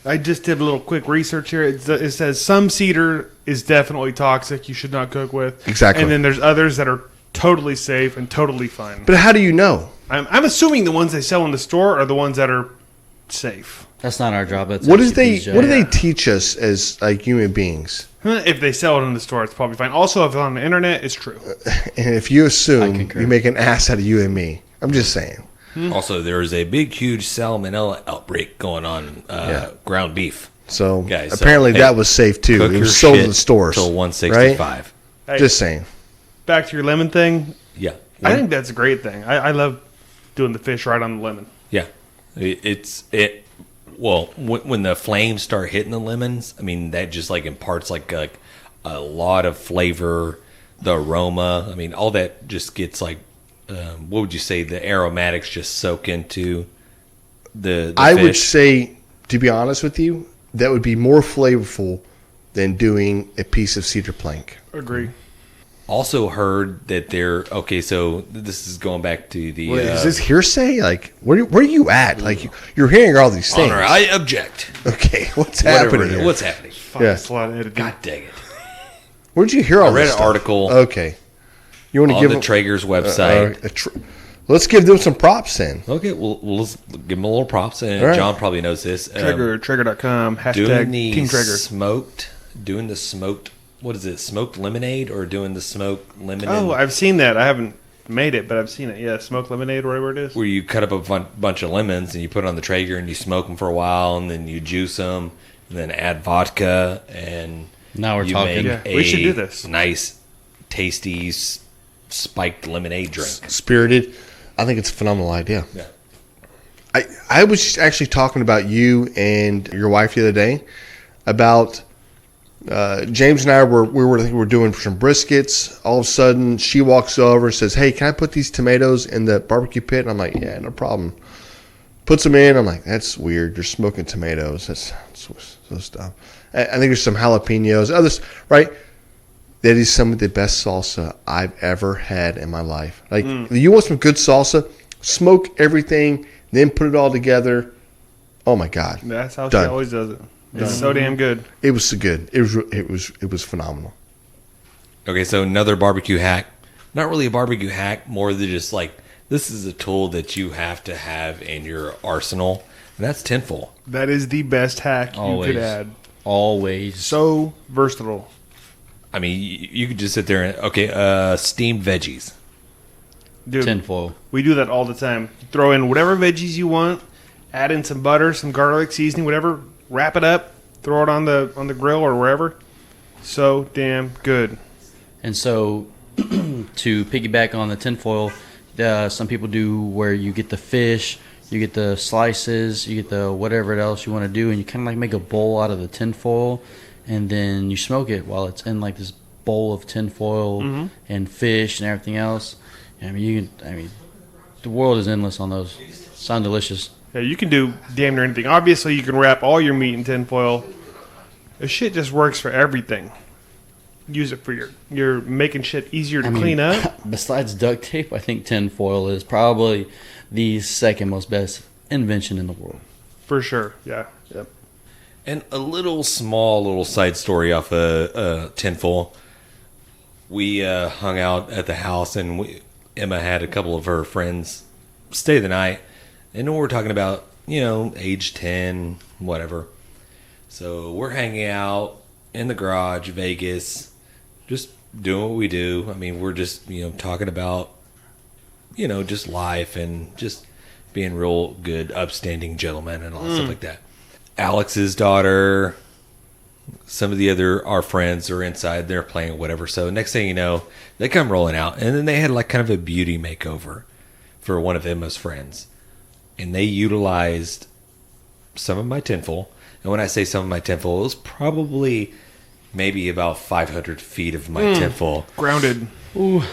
Speaker 5: I just did a little quick research here. It says some cedar is definitely toxic. You should not cook with.
Speaker 4: Exactly.
Speaker 5: And then there's others that are totally safe and totally fine.
Speaker 4: But how do you know?
Speaker 5: I'm assuming the ones they sell in the store are the ones that are safe.
Speaker 6: That's not our job. That's
Speaker 4: What do they
Speaker 6: SCP's job.
Speaker 4: teach us as like human beings?
Speaker 5: If they sell it in the store, it's probably fine. Also, if it's on the internet, it's true.
Speaker 4: And if you assume
Speaker 6: concur.
Speaker 4: you make an ass out of you and me, I'm just saying.
Speaker 2: Also, there is a big, huge salmonella outbreak going on ground beef.
Speaker 4: So
Speaker 2: Guys,
Speaker 4: apparently
Speaker 2: hey,
Speaker 4: that was safe too.
Speaker 2: Cook
Speaker 4: It
Speaker 2: your
Speaker 4: was sold
Speaker 2: shit
Speaker 4: in the stores.
Speaker 2: till
Speaker 4: Right?
Speaker 2: 165.
Speaker 5: Hey,
Speaker 4: Just saying.
Speaker 5: back to your lemon thing.
Speaker 2: Yeah.
Speaker 5: I think that's a great thing. I love doing the fish right on the lemon.
Speaker 2: Yeah, Well, when the flames start hitting the lemons, I mean that just like imparts like a lot of flavor, the aroma. I mean all that just gets like, what would you say? The aromatics just soak into the
Speaker 4: I would
Speaker 2: fish.
Speaker 4: say, to be honest with you, that would be more flavorful than doing a piece of cedar plank.
Speaker 5: Agree.
Speaker 2: Also heard that they're okay. So this is going back to the
Speaker 4: Wait, is this hersay? Like, where are you at? Like, you're hearing all these things.
Speaker 2: honor. I object.
Speaker 4: Okay, what's
Speaker 2: Whatever
Speaker 4: happening
Speaker 2: it is.
Speaker 4: here?
Speaker 2: What's happening?
Speaker 5: Fuck,
Speaker 4: Yeah.
Speaker 5: it's a lot of editing.
Speaker 2: God dang it!
Speaker 4: Where'd you hear all
Speaker 2: I read
Speaker 4: this
Speaker 2: an
Speaker 4: stuff?
Speaker 2: article
Speaker 4: Okay. You want to
Speaker 2: on
Speaker 4: give
Speaker 2: the
Speaker 4: them,
Speaker 2: Traeger's website.
Speaker 4: let's give them some props then.
Speaker 2: Okay, well, let's give them a little props, and
Speaker 4: All right.
Speaker 2: John probably knows this.
Speaker 5: Trigger.com.
Speaker 2: Doing
Speaker 5: Hashtag
Speaker 2: the
Speaker 5: Team Trigger.
Speaker 2: smoked. What is it? Smoked lemonade or doing the smoked lemon?
Speaker 5: Oh, I've seen that. I haven't made it, but I've seen it. Yeah, smoked lemonade, whatever it is.
Speaker 2: where you cut up a bunch of lemons and you put it on the Traeger and you smoke them for a while, and then you juice them, and then add vodka, and
Speaker 6: Now we're
Speaker 2: you
Speaker 6: talking.
Speaker 2: make
Speaker 5: Yeah, we should do this.
Speaker 2: Nice, tasty, spiked lemonade drink.
Speaker 4: Spirited. I think it's a phenomenal idea.
Speaker 2: Yeah.
Speaker 4: I was actually talking about you and your wife the other day about James and I were doing some briskets. All of a sudden, she walks over and says, "Hey, can I put these tomatoes in the barbecue pit?" And I'm like, "Yeah, no problem." Puts them in. I'm like, "That's weird. You're smoking tomatoes. That's so stuff." I think there's some jalapenos. Others, right? That is some of the best salsa I've ever had in my life. Like, you want some good salsa? Smoke everything, then put it all together. Oh my God!
Speaker 5: That's how
Speaker 4: Done.
Speaker 5: she always does it. It's so damn good.
Speaker 4: It was so good. It was phenomenal.
Speaker 2: Okay, so another barbecue hack. Not really a barbecue hack, more than just like, this is a tool that you have to have in your arsenal, and that's tinfoil.
Speaker 5: That is the best hack
Speaker 6: Always.
Speaker 5: you could add.
Speaker 6: Always.
Speaker 5: So versatile.
Speaker 2: I mean, you could just sit there and, steamed veggies.
Speaker 5: Dude,
Speaker 6: Tinfoil.
Speaker 5: we do that all the time. Throw in whatever veggies you want, add in some butter, some garlic, seasoning, whatever, wrap it up, throw it on the grill or wherever. So damn good.
Speaker 6: And so, to piggyback on the tinfoil, some people do where you get the fish, you get the slices, you get the whatever else you want to do, and you kind of like make a bowl out of the tinfoil, and then you smoke it while it's in like this bowl of tinfoil and fish and everything else. I mean, the world is endless on those. Sound delicious.
Speaker 5: Yeah, you can do damn near anything. Obviously, you can wrap all your meat in tinfoil. This shit just works for everything. Use it for your making shit easier to clean up.
Speaker 6: Besides duct tape, I think tinfoil is probably the second most best invention in the world.
Speaker 5: For sure. Yeah. Yep.
Speaker 2: And a little side story off tinfoil. We hung out at the house, and Emma had a couple of her friends stay the night. And we're talking about, age 10, whatever. So we're hanging out in the garage, Vegas, just doing what we do. I mean, we're just, talking about, just life and just being real good, upstanding gentlemen and all that stuff like that. Alex's daughter, some of our friends are inside, they're playing whatever. So next thing you know, they come rolling out, and then they had like kind of a beauty makeover for one of Emma's friends. And they utilized some of my tinfoil. And when I say some of my tinfoil, it was probably maybe about 500 feet of my tinfoil.
Speaker 5: Grounded.
Speaker 2: So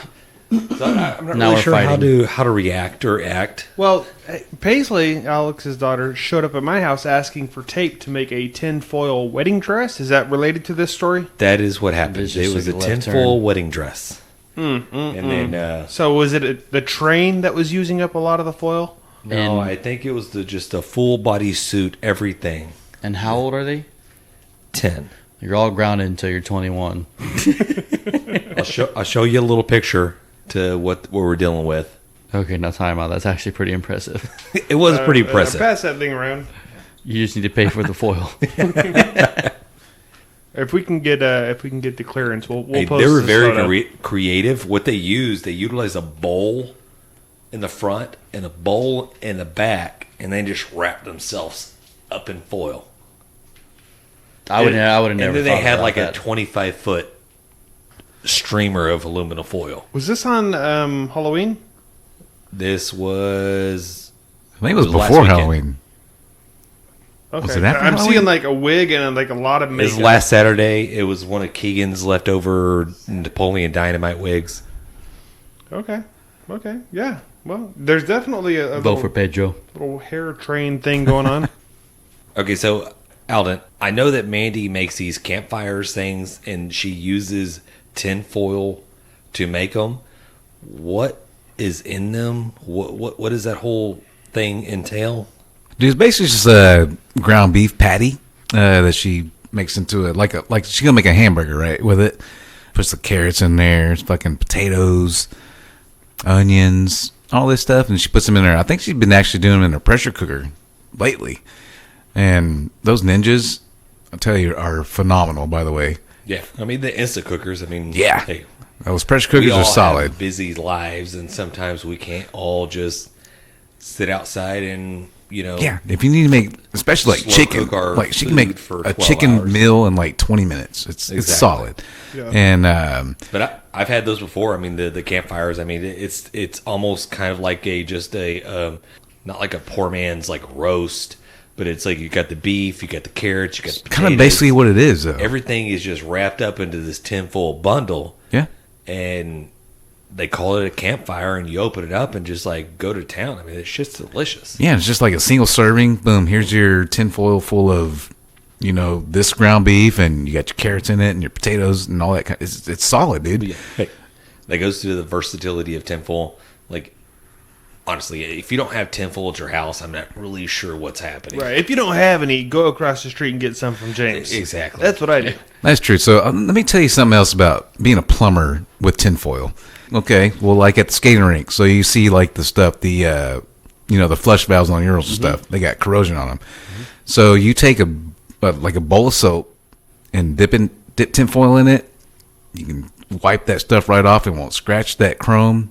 Speaker 2: I'm not
Speaker 6: Now
Speaker 2: really
Speaker 6: we're
Speaker 2: sure
Speaker 6: fighting.
Speaker 2: how to react or act.
Speaker 5: Well, Paisley, Alex's daughter, showed up at my house asking for tape to make a tinfoil wedding dress. Is that related to this story?
Speaker 2: That is what happened.
Speaker 6: It's
Speaker 2: It
Speaker 6: just
Speaker 2: was a
Speaker 6: like a left
Speaker 2: tinfoil
Speaker 6: turn.
Speaker 2: wedding dress. And then,
Speaker 5: So was it the train that was using up a lot of the foil?
Speaker 2: no,
Speaker 6: And-
Speaker 2: I think it was just a full body suit, everything.
Speaker 6: And how old are they?
Speaker 2: 10.
Speaker 6: You're all grounded until you're 21.
Speaker 2: I'll show you a little picture to what we're dealing with.
Speaker 6: Okay, now time out. That's actually pretty impressive.
Speaker 2: It was pretty impressive.
Speaker 5: Pass that thing around.
Speaker 6: You just need to pay for the foil.
Speaker 5: If we can get the clearance, we'll
Speaker 2: Hey,
Speaker 5: post
Speaker 2: they were
Speaker 5: this
Speaker 2: very
Speaker 5: photo.
Speaker 2: creative. What they utilized a bowl in the front and a bowl in the back, and they just wrapped themselves up in foil.
Speaker 6: I would have
Speaker 2: And
Speaker 6: never
Speaker 2: then they
Speaker 6: thought
Speaker 2: had
Speaker 6: about
Speaker 2: like
Speaker 6: that.
Speaker 2: a 25-foot streamer of aluminum foil.
Speaker 5: Was this on Halloween?
Speaker 2: This was
Speaker 3: I think it was
Speaker 2: last
Speaker 3: before
Speaker 2: weekend.
Speaker 3: Halloween.
Speaker 5: Okay.
Speaker 3: Was it after
Speaker 5: I'm
Speaker 3: Halloween?
Speaker 5: seeing like a wig and like a lot of
Speaker 2: It
Speaker 5: makeup.
Speaker 2: was last Saturday. It was one of Keegan's leftover Napoleon Dynamite wigs.
Speaker 5: Okay. Yeah. Well, there's definitely a
Speaker 6: Vote for Pedro.
Speaker 5: little hair train thing going on.
Speaker 2: Okay, so Alden, I know that Mandy makes these campfires things, and she uses tinfoil to make them. What is in them? What does that whole thing entail?
Speaker 3: Dude, it's basically just a ground beef patty that she makes into like she's gonna make a hamburger, right? With it, puts the carrots in there, fucking potatoes, onions, all this stuff, and she puts them in there. I think she's been actually doing them in a pressure cooker lately. And those ninjas, I'll tell you, are phenomenal. By the way,
Speaker 2: Yeah, I mean the instant cookers. I mean,
Speaker 3: Yeah.
Speaker 2: hey,
Speaker 3: those pressure
Speaker 2: we
Speaker 3: cookers
Speaker 2: all
Speaker 3: are solid.
Speaker 2: have busy lives, and sometimes we can't all just sit outside and
Speaker 3: Yeah, if you need to make, especially like
Speaker 2: Slow
Speaker 3: chicken,
Speaker 2: cook our
Speaker 3: like she can
Speaker 2: food
Speaker 3: make
Speaker 2: for
Speaker 3: a
Speaker 2: 12
Speaker 3: chicken
Speaker 2: hours.
Speaker 3: meal in like 20 minutes. It's
Speaker 2: Exactly.
Speaker 3: solid.
Speaker 5: Yeah.
Speaker 3: And
Speaker 2: But I've had those before. I mean, the campfires. I mean, it's almost kind of like a not like a poor man's like roast, but it's like you got the beef, you got the carrots, you got the
Speaker 3: Kind of basically what it is, though.
Speaker 2: Everything is just wrapped up into this tinfoil bundle.
Speaker 3: Yeah.
Speaker 2: And they call it a campfire, and you open it up and just like go to town. I mean, it's just delicious.
Speaker 3: Yeah, it's just like a single serving. Boom, here's your tinfoil full of, this ground beef, and you got your carrots in it and your potatoes and all that kind. It's solid, dude.
Speaker 2: Yeah. Hey, that goes to the versatility of tinfoil. Like, honestly, if you don't have tinfoil at your house, I'm not really sure what's happening.
Speaker 5: Right. If you don't have any, go across the street and get some from James.
Speaker 2: Exactly.
Speaker 5: That's what I do.
Speaker 3: That's true. So let me tell you something else about being a plumber with tinfoil. Okay, well, like at the skating rink, so you see like the stuff, the flush valves on urinals and stuff. They got corrosion on them. So you take a bowl of soap and dip tinfoil in it. You can wipe that stuff right off. It won't scratch that chrome.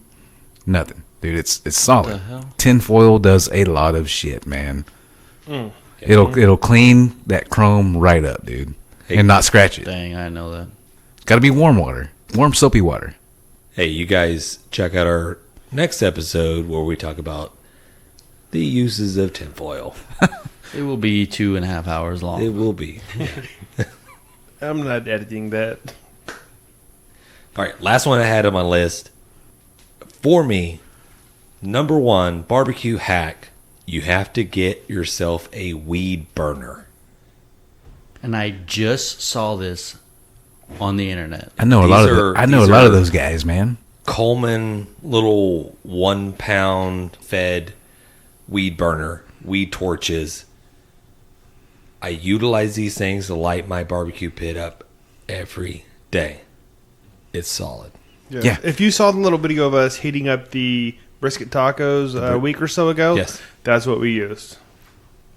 Speaker 3: Nothing, dude. It's solid. Tinfoil does a lot of shit, man. It'll clean that chrome right up, dude, and not scratch it.
Speaker 6: Dang, I know that.
Speaker 3: Got to be warm water, warm soapy water.
Speaker 2: Hey, you guys check out our next episode where we talk about the uses of tinfoil.
Speaker 6: It will be 2.5 hours long.
Speaker 2: It will be.
Speaker 5: I'm not editing that.
Speaker 2: All right, last one I had on my list. For me, number 1, barbecue hack. You have to get yourself a weed burner.
Speaker 6: And I just saw this on the internet.
Speaker 3: I know a lot of those guys, man.
Speaker 2: Coleman little 1 pound fed weed burner, weed torches. I utilize these things to light my barbecue pit up every day. It's solid.
Speaker 3: Yeah.
Speaker 5: If you saw the little video of us heating up the brisket tacos a week or so ago,
Speaker 2: Yes.
Speaker 5: that's what we used.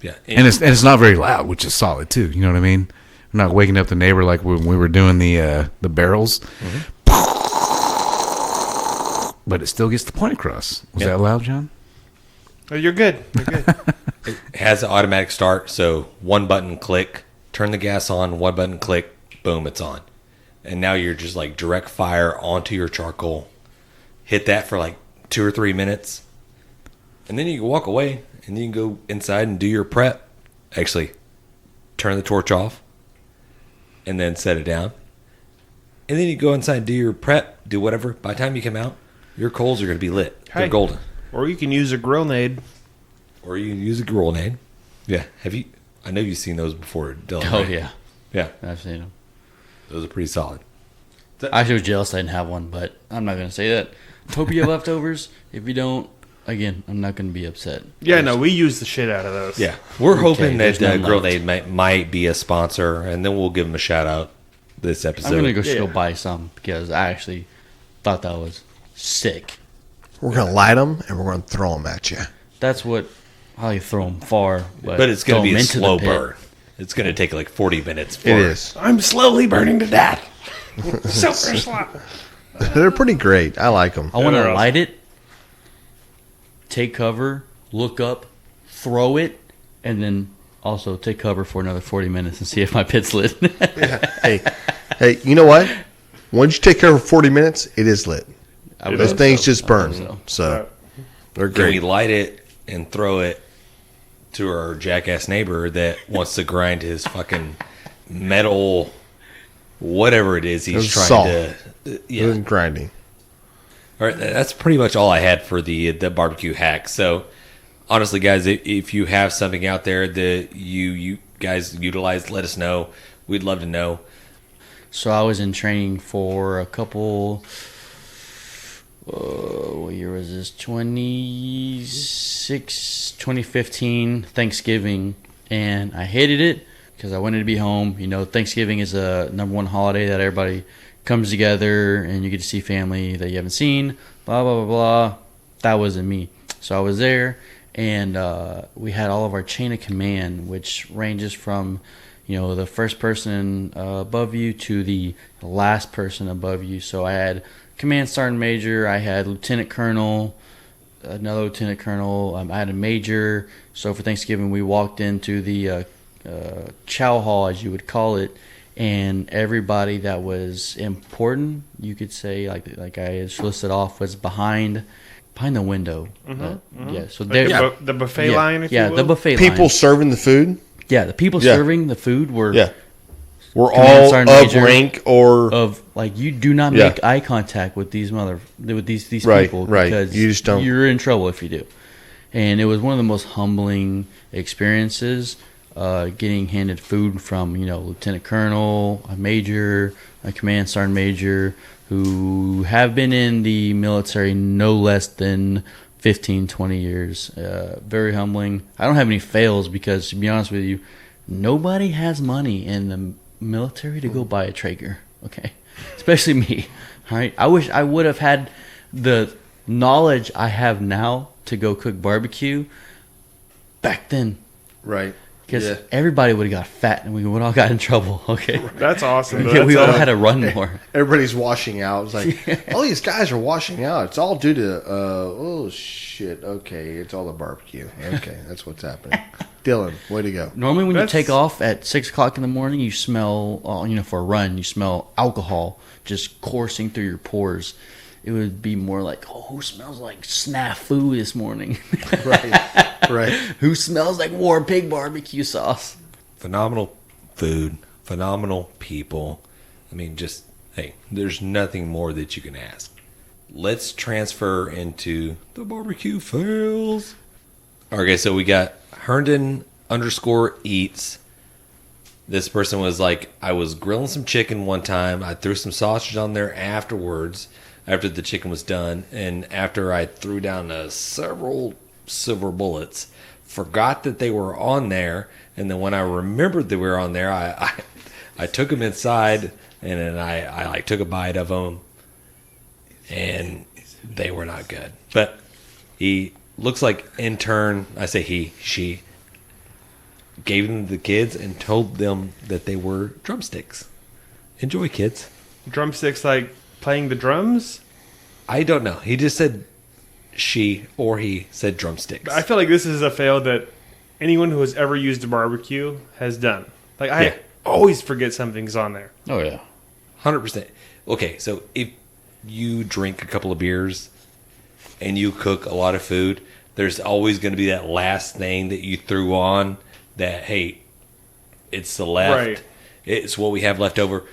Speaker 2: Yeah.
Speaker 3: And it's not very loud, which is solid too. You know what I mean? We're not waking up the neighbor like when we were doing the barrels. But it still gets the point across. Was that loud, John?
Speaker 5: Oh, you're good. You're good.
Speaker 2: It has an automatic start, so 1 button click, turn the gas on, 1 button click, boom, it's on. And now you're just like direct fire onto your charcoal. Hit that for like 2 or 3 minutes. And then you can walk away and you can go inside and do your prep. Actually, turn the torch off and then set it down. And then you go inside and do your prep, do whatever. By the time you come out, your coals are going to be lit. They're
Speaker 5: Hey.
Speaker 2: golden.
Speaker 5: Or you can use a grenade.
Speaker 2: Or you can use a grenade. Yeah. Have you? I know you've seen those before, Dylan.
Speaker 6: Oh,
Speaker 2: right?
Speaker 6: yeah.
Speaker 2: Yeah.
Speaker 6: I've seen them.
Speaker 2: Those are pretty solid.
Speaker 6: I was jealous I didn't have one, but I'm not going to say that. Hope you have leftovers. If you don't, again, I'm not going to be upset.
Speaker 5: Yeah, no, we use the shit out of those.
Speaker 2: Yeah. We're hoping
Speaker 6: there's
Speaker 2: that
Speaker 6: none left.
Speaker 2: Grenade might be a sponsor, and then we'll give them a shout out this episode.
Speaker 6: I'm going to
Speaker 5: Yeah.
Speaker 6: go buy some because I actually thought that was sick.
Speaker 4: We're going to light them, and we're going to throw them at you.
Speaker 6: That's how you throw them far.
Speaker 2: But it's going
Speaker 6: throw
Speaker 2: to be
Speaker 6: 'em
Speaker 2: a
Speaker 6: into the
Speaker 2: slow
Speaker 6: pit.
Speaker 2: burn. It's going to take like 40 minutes.
Speaker 4: It is.
Speaker 5: I'm slowly burning to death. Super slow.
Speaker 4: They're pretty great. I like them.
Speaker 6: I want
Speaker 5: they're
Speaker 6: to
Speaker 5: awesome.
Speaker 6: light it, take cover, look up, throw it, and then also take cover for another 40 minutes and see if my pit's lit.
Speaker 4: Hey, you know what? Once you take care of 40 minutes, it is lit.
Speaker 6: I would
Speaker 4: Those
Speaker 6: hope
Speaker 4: things
Speaker 6: so.
Speaker 4: just
Speaker 6: I
Speaker 4: burn.
Speaker 6: hope
Speaker 4: So they're
Speaker 2: Can we
Speaker 4: great.
Speaker 2: light it and throw it to our jackass neighbor that wants to grind his fucking metal, whatever it is he's
Speaker 4: It's
Speaker 2: trying
Speaker 4: salt.
Speaker 2: to. Yeah.
Speaker 4: They're grinding.
Speaker 2: All right, that's pretty much all I had for the barbecue hack. So, honestly, guys, if you have something out there that you guys utilize, let us know. We'd love to know.
Speaker 6: So I was in training for a couple. What year was this? 2015 Thanksgiving, and I hated it because I wanted to be home. You know, Thanksgiving is a #1 holiday that everybody comes together and you get to see family that you haven't seen. Blah blah blah blah. That wasn't me. So I was there, and we had all of our chain of command, which ranges from, the first person above you to the last person above you. So I had command sergeant major, I had lieutenant colonel, another lieutenant colonel, I had a major. So for Thanksgiving, we walked into the chow hall, as you would call it, and everybody that was important, you could say, like I just listed off, was behind behind the window. Yeah, so
Speaker 5: Like
Speaker 6: there,
Speaker 5: the buffet line, if you will.
Speaker 6: the buffet
Speaker 4: People
Speaker 6: line.
Speaker 4: serving the food.
Speaker 6: Yeah, the people
Speaker 4: Yeah.
Speaker 6: serving the food were
Speaker 4: We're
Speaker 6: Command
Speaker 4: all
Speaker 6: Sergeant
Speaker 4: of
Speaker 6: Major
Speaker 4: rank or
Speaker 6: of like you do not
Speaker 4: Yeah.
Speaker 6: make eye contact with these
Speaker 4: Right,
Speaker 6: people
Speaker 4: right.
Speaker 6: because
Speaker 4: You just don't.
Speaker 6: You're in trouble if you do. And it was one of the most humbling experiences. Getting handed food from lieutenant colonel, a major, a command sergeant major who have been in the military no less than 15, 20 years. Very humbling. I don't have any fails because, to be honest with you, nobody has money in the military to go buy a Traeger. Okay, especially me. All right, I wish I would have had the knowledge I have now to go cook barbecue back then.
Speaker 4: right.
Speaker 6: Because everybody would have got fat and we would all got in trouble. Okay,
Speaker 5: That's awesome.
Speaker 6: okay, we all had to run more.
Speaker 4: Everybody's washing out. It's like all these guys are washing out. It's all due to oh shit. Okay, it's all the barbecue. Okay, that's what's happening. Dylan, way to go.
Speaker 6: Normally, when
Speaker 5: That's-
Speaker 6: you take off at 6 o'clock in the morning, you smell, for a run, you smell alcohol just coursing through your pores. It would be more like, who smells like snafu this morning?
Speaker 4: Right.
Speaker 6: Who smells like Warpig BBQ sauce?
Speaker 2: Phenomenal food, phenomenal people. I mean, just, hey, there's nothing more that you can ask. Let's transfer into the barbecue fails. Okay, so we got Herndon_eats. This person was like, I was grilling some chicken one time. I threw some sausage on there afterwards, after the chicken was done. And after I threw down several silver bullets, forgot that they were on there. And then when I remembered they were on there, I took them inside and then I like took a bite of them. And they were not good. But he looks like intern, I say she gave them to the kids and told them that they were drumsticks. Enjoy, kids.
Speaker 5: Drumsticks, like playing the drums?
Speaker 2: I don't know. He just said she or he said drumsticks.
Speaker 5: I feel like this is a fail that anyone who has ever used a barbecue has done. Like, I always forget something's on there.
Speaker 6: Oh, yeah.
Speaker 2: 100%. Okay, so if you drink a couple of beers and you cook a lot of food, there's always going to be that last thing that you threw on that, hey, it's the left.
Speaker 5: Right.
Speaker 2: It's what we have left over.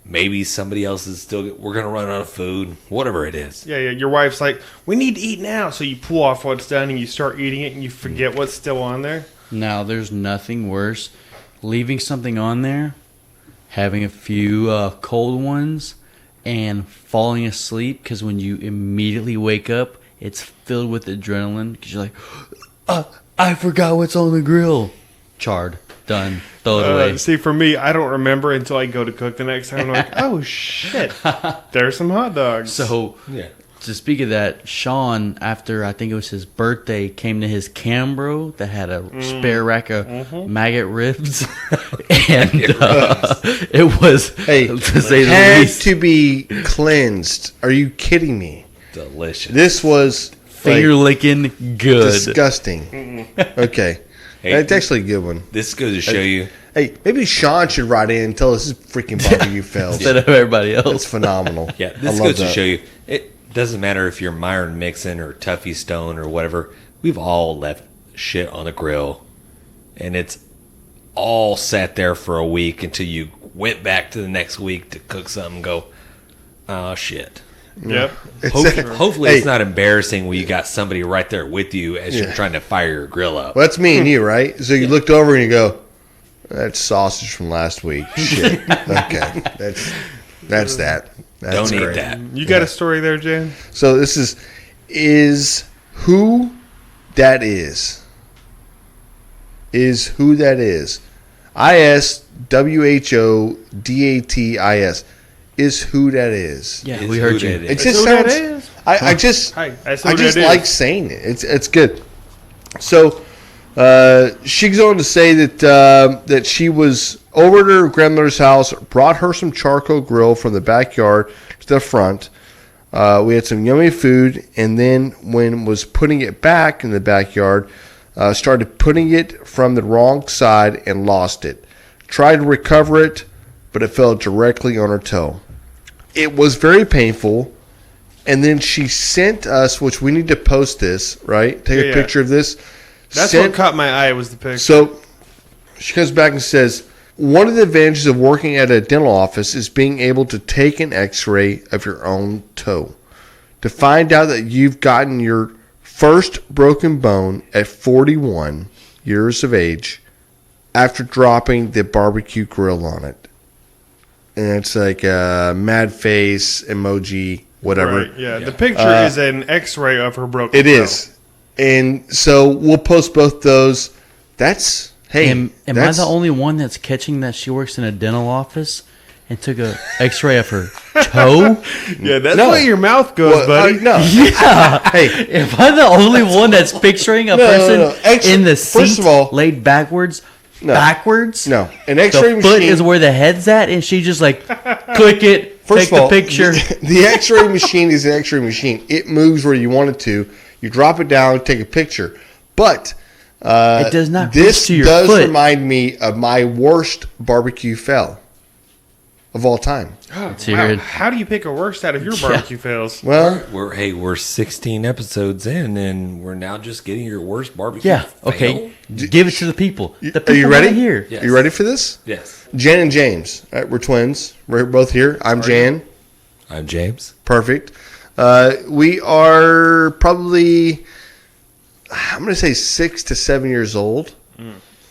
Speaker 2: Maybe somebody else is still, we're going to run out of food, whatever it is.
Speaker 5: Yeah. Your wife's like, we need to eat now. So you pull off what's done and you start eating it and you forget what's still on there.
Speaker 6: Now, there's nothing worse. Leaving something on there, having a few cold ones, and falling asleep because when you immediately wake up, it's filled with adrenaline because you're like, I forgot what's on the grill. Charred. Done. Throw it away.
Speaker 5: See, for me, I don't remember until I go to cook the next time. I'm like, oh, shit. There's some hot dogs.
Speaker 6: So,
Speaker 2: Yeah.
Speaker 6: to speak of that, Sean, after I think it was his birthday, came to his Cambro that had a spare rack of maggot ribs. And it was,
Speaker 4: Hey,
Speaker 6: to say the
Speaker 4: had
Speaker 6: least,
Speaker 4: to be cleansed. Are you kidding me?
Speaker 2: Delicious.
Speaker 4: This was
Speaker 6: finger
Speaker 4: like,
Speaker 6: licking good.
Speaker 4: disgusting. Okay.
Speaker 2: Hey,
Speaker 4: That's actually a good one.
Speaker 2: this goes to show you.
Speaker 4: Hey, maybe Sean should write in and tell us this freaking barbecue fails.
Speaker 6: Instead of everybody
Speaker 4: That's
Speaker 6: else.
Speaker 4: phenomenal.
Speaker 2: Yeah,
Speaker 4: I
Speaker 2: this
Speaker 4: love
Speaker 2: goes to
Speaker 4: that.
Speaker 2: show you. It doesn't matter if you're Myron Mixon or Tuffy Stone or whatever. We've all left shit on the grill. And it's all sat there for a week until you went back to the next week to cook something and go, oh, shit.
Speaker 5: Yep.
Speaker 2: Hopefully
Speaker 4: Hey.
Speaker 2: it's not embarrassing when you got somebody right there with you as you're trying to fire your grill up.
Speaker 4: Well, that's me and you, right? So you looked over and you go, "That's sausage from last week." Shit. Okay, that's that. That's
Speaker 2: Don't eat
Speaker 4: great.
Speaker 2: that.
Speaker 5: You got a story there, Jan?
Speaker 4: So this is who that is. Is who that is. ISWHODATIS is who that is.
Speaker 6: Yeah,
Speaker 2: It's
Speaker 6: we heard
Speaker 2: who
Speaker 6: you.
Speaker 2: that
Speaker 4: It
Speaker 2: is.
Speaker 4: just
Speaker 5: Who that
Speaker 4: sounds.
Speaker 5: is?
Speaker 4: I just
Speaker 5: Hi, that's
Speaker 4: I
Speaker 5: who
Speaker 4: just
Speaker 5: that is.
Speaker 4: like saying it. It's good. So she goes on to say that she was over at her grandmother's house, brought her some charcoal grill from the backyard to the front. We had some yummy food, and then when was putting it back in the backyard, started putting it from the wrong side and lost it. Tried to recover it, but it fell directly on her toe. It was very painful. And then she sent us, which we need to post this, right? Take a picture of this.
Speaker 5: That's what caught my eye was the picture.
Speaker 4: So she comes back and says, one of the advantages of working at a dental office is being able to take an x-ray of your own toe to find out that you've gotten your first broken bone at 41 years of age after dropping the barbecue grill on it. And it's like a mad face emoji, whatever.
Speaker 5: Right, yeah. The picture is an x-ray of her broken
Speaker 4: It is. And so we'll post both those. That's... Hey,
Speaker 6: am I the only one that's catching that she works in a dental office and took a X-ray of her toe?
Speaker 5: Yeah, that's why your mouth goes, buddy.
Speaker 4: No.
Speaker 6: Yeah.
Speaker 4: Hey,
Speaker 6: Am I the only one that's picturing a person in the seat
Speaker 4: First of all,
Speaker 6: laid backwards? Backwards?
Speaker 4: no. An X-ray
Speaker 6: The foot
Speaker 4: machine
Speaker 6: is where the head's at, and she just like click it,
Speaker 4: First
Speaker 6: take
Speaker 4: of all,
Speaker 6: the picture.
Speaker 4: The X-ray machine is an X-ray machine. It moves where you want it to. You drop it down, take a picture. But
Speaker 6: It does not
Speaker 4: this
Speaker 6: reach to your
Speaker 4: does
Speaker 6: foot.
Speaker 4: remind me of my worst barbecue fail of all time.
Speaker 6: Let's hear it.
Speaker 5: How do you pick a worst out of your barbecue fails?
Speaker 4: Well,
Speaker 2: We're 16 episodes in, and we're now just getting your worst barbecue.
Speaker 6: Yeah.
Speaker 2: fail?
Speaker 6: Okay. Give it to the people. The people
Speaker 4: are you ready?
Speaker 6: wanna hear.
Speaker 2: Yes.
Speaker 4: Are you ready for this?
Speaker 2: Yes.
Speaker 4: Jan and James. All right, we're twins. We're both here. I'm Jan.
Speaker 2: I'm James.
Speaker 4: Perfect. We are probably, I'm going to say 6 to 7 years old.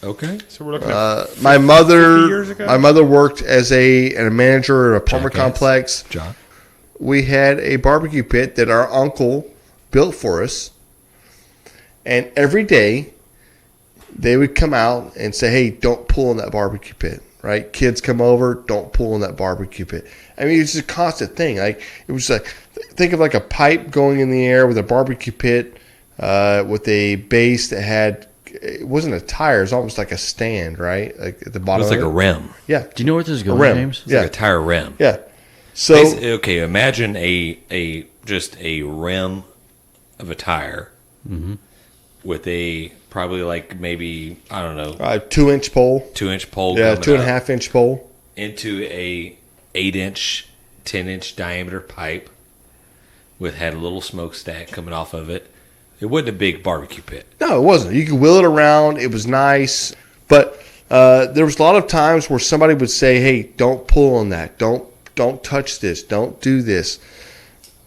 Speaker 2: Okay.
Speaker 5: So we're looking at
Speaker 4: My
Speaker 5: 50 years ago?
Speaker 4: mother worked as a manager at an apartment
Speaker 2: Jackass.
Speaker 4: complex.
Speaker 2: John.
Speaker 4: We had a barbecue pit that our uncle built for us. And every day they would come out and say, hey, don't pull in that barbecue pit, right? Kids come over, don't pull in that barbecue pit. I mean, it's just a constant thing. Like, it was like, think of like a pipe going in the air with a barbecue pit with a base that had, it wasn't a tire, it was almost like a stand, right? Like at the
Speaker 2: It
Speaker 4: bottom
Speaker 2: was like
Speaker 4: of
Speaker 2: a
Speaker 4: it.
Speaker 2: rim.
Speaker 4: Yeah.
Speaker 6: Do you know where this is going,
Speaker 4: rim.
Speaker 6: James?
Speaker 2: It's
Speaker 4: Yeah.
Speaker 2: like a tire rim.
Speaker 4: Yeah. So,
Speaker 2: Okay, imagine a just a rim of a tire with a probably like maybe, I don't know,
Speaker 4: 2-inch pole.
Speaker 2: 2-inch pole.
Speaker 4: Yeah,
Speaker 2: coming up
Speaker 4: 2.5-inch pole.
Speaker 2: into a 8-inch, 10-inch diameter pipe with had a little smokestack coming off of it. It wasn't a big barbecue pit.
Speaker 4: No, it wasn't. You could wheel it around. It was nice. But there was a lot of times where somebody would say, hey, don't pull on that. Don't touch this. Don't do this.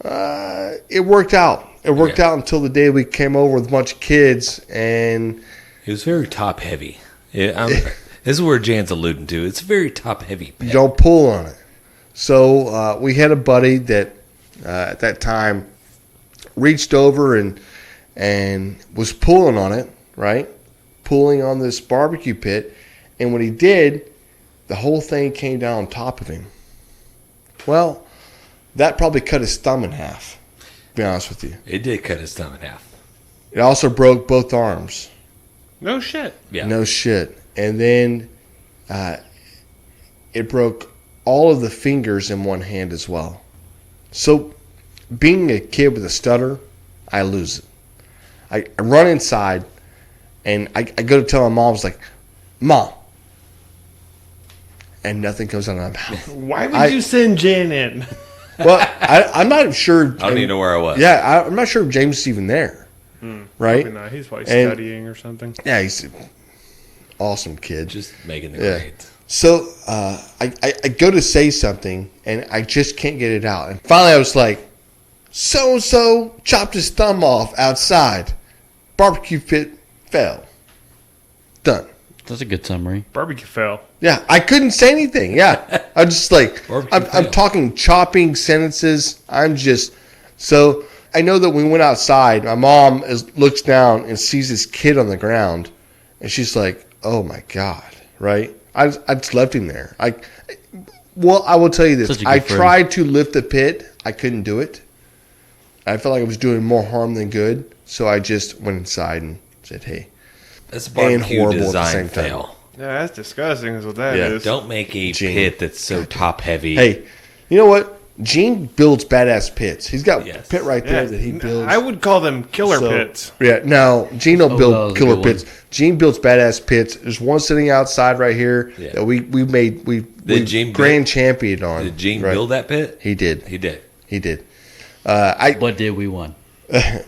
Speaker 4: It worked out. It worked out until the day we came over with a bunch of kids. And
Speaker 2: It was very top heavy. This is where Jan's alluding to. It's very top heavy
Speaker 4: you
Speaker 2: pit.
Speaker 4: don't pull on it. So we had a buddy that at that time reached over and was pulling on it, right? Pulling on this barbecue pit. And when he did, the whole thing came down on top of him. Well, that probably cut his thumb in half, to be honest with you.
Speaker 2: It did cut his thumb in half.
Speaker 4: It also broke both arms.
Speaker 5: no shit.
Speaker 2: Yeah.
Speaker 4: No shit. And then it broke all of the fingers in one hand as well. So being a kid with a stutter, I lose it. I run inside and I go to tell my mom, I was like, Mom. And nothing comes out of my mouth.
Speaker 5: Why would you send Jan in?
Speaker 4: Well, I'm not sure.
Speaker 2: I don't even know where I was.
Speaker 4: Yeah, I'm not sure if James is even there. Right?
Speaker 5: Probably not. He's probably
Speaker 4: And-
Speaker 5: studying or something.
Speaker 4: Yeah, he's an awesome kid.
Speaker 2: Just making the
Speaker 4: Yeah.
Speaker 2: grades.
Speaker 4: So I go to say something, and I just can't get it out. And finally, I was like, so-and-so chopped his thumb off outside. Barbecue pit fell. Done.
Speaker 6: That's a good summary.
Speaker 5: Barbecue fail.
Speaker 4: Yeah, I couldn't say anything. Yeah, I'm just like,
Speaker 2: Barbecue
Speaker 4: I'm
Speaker 2: fail.
Speaker 4: talking chopping sentences. I'm just, so I know that when we went outside, my mom looks down and sees this kid on the ground, and she's like, oh my God, right? I just left him there. I will tell you this.
Speaker 6: Such a good
Speaker 4: I
Speaker 6: friend.
Speaker 4: tried to lift the pit. I couldn't do it. I felt like I was doing more harm than good. So I just went inside and said, hey.
Speaker 2: That's a barbecue
Speaker 4: horrible at the
Speaker 2: design
Speaker 4: same time.
Speaker 2: fail.
Speaker 5: Yeah, that's disgusting is what that
Speaker 4: Yeah.
Speaker 5: is.
Speaker 2: Don't make a
Speaker 4: Gene.
Speaker 2: pit that's so top heavy.
Speaker 4: Hey, you know what? Gene builds badass pits. He's got
Speaker 2: Yes.
Speaker 4: a pit right there
Speaker 5: Yeah,
Speaker 4: that he builds.
Speaker 5: I would call them killer
Speaker 4: So-
Speaker 5: pits.
Speaker 4: Yeah, no, Gene don't
Speaker 6: Oh, that
Speaker 4: build
Speaker 6: was a
Speaker 4: killer
Speaker 6: good
Speaker 4: pits. Gene builds badass pits. There's one sitting outside right here
Speaker 2: Yeah.
Speaker 4: that we
Speaker 2: Did Gene
Speaker 4: grand championed on.
Speaker 2: Did Gene
Speaker 4: right?
Speaker 2: build that pit?
Speaker 4: He did.
Speaker 2: He did.
Speaker 4: He did.
Speaker 6: But did we win?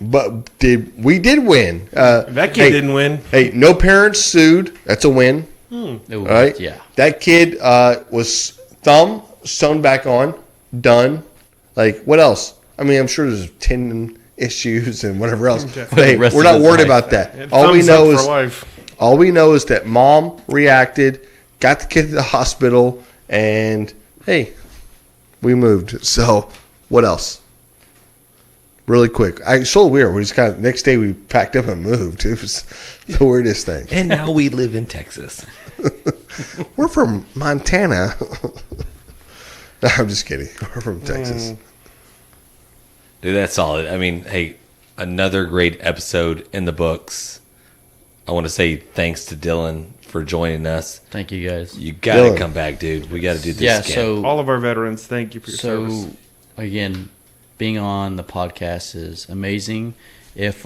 Speaker 4: But we did win.
Speaker 5: That kid didn't win.
Speaker 4: Hey, no parents sued. That's a win.
Speaker 6: It was,
Speaker 4: Right?
Speaker 6: Yeah.
Speaker 4: That kid was thumb sewn back on, done. Like, what else? I mean, I'm sure there's tendon issues and whatever else.
Speaker 5: Okay.
Speaker 4: But hey,
Speaker 6: Rest
Speaker 4: we're
Speaker 6: of
Speaker 4: not
Speaker 6: his
Speaker 4: worried
Speaker 6: life.
Speaker 4: about that.
Speaker 5: Life.
Speaker 4: All we know is that mom reacted, got the kid to the hospital, and hey, we moved. So, what else? Really quick. It's so weird. We just kind of, next day we packed up and moved. It was the weirdest thing.
Speaker 2: And now we live in Texas.
Speaker 4: We're from Montana. No, I'm just kidding. We're from Texas.
Speaker 2: Dude, that's solid. I mean, hey, another great episode in the books. I want to say thanks to Dylan for joining us.
Speaker 6: Thank you guys.
Speaker 2: You got to
Speaker 4: Dylan.
Speaker 2: come back, dude. We got to do this
Speaker 6: Yeah.
Speaker 2: again.
Speaker 6: So
Speaker 5: All of our veterans, thank you for your service.
Speaker 6: again, being on the podcast is amazing. If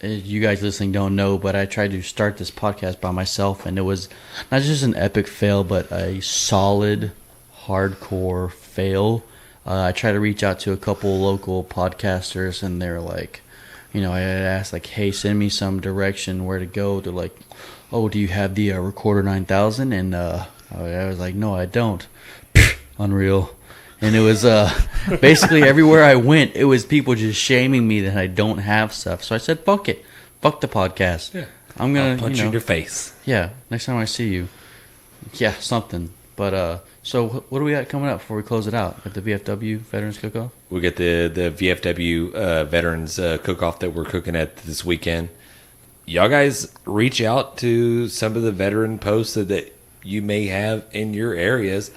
Speaker 6: you guys listening don't know, but I tried to start this podcast by myself, and it was not just an epic fail, but a solid, hardcore fail. I tried to reach out to a couple local podcasters, and they're like, I had asked, like, hey, send me some direction where to go. They're like, oh, do you have the Recorder 9000? And I was like, no, I don't. Unreal. And it was basically everywhere I went, it was people just shaming me that I don't have stuff. So I said, fuck it. Fuck the podcast.
Speaker 2: Yeah.
Speaker 6: I'm going
Speaker 2: I'll
Speaker 6: to,
Speaker 2: punch you in your face.
Speaker 6: yeah, next time I see you. Yeah, something. But, so what do we got coming up before we close it out? At the VFW Veterans Cook-Off?
Speaker 2: We got the VFW Veterans Cook-Off that we're cooking at this weekend. Y'all guys reach out to some of the veteran posts that you may have in your areas.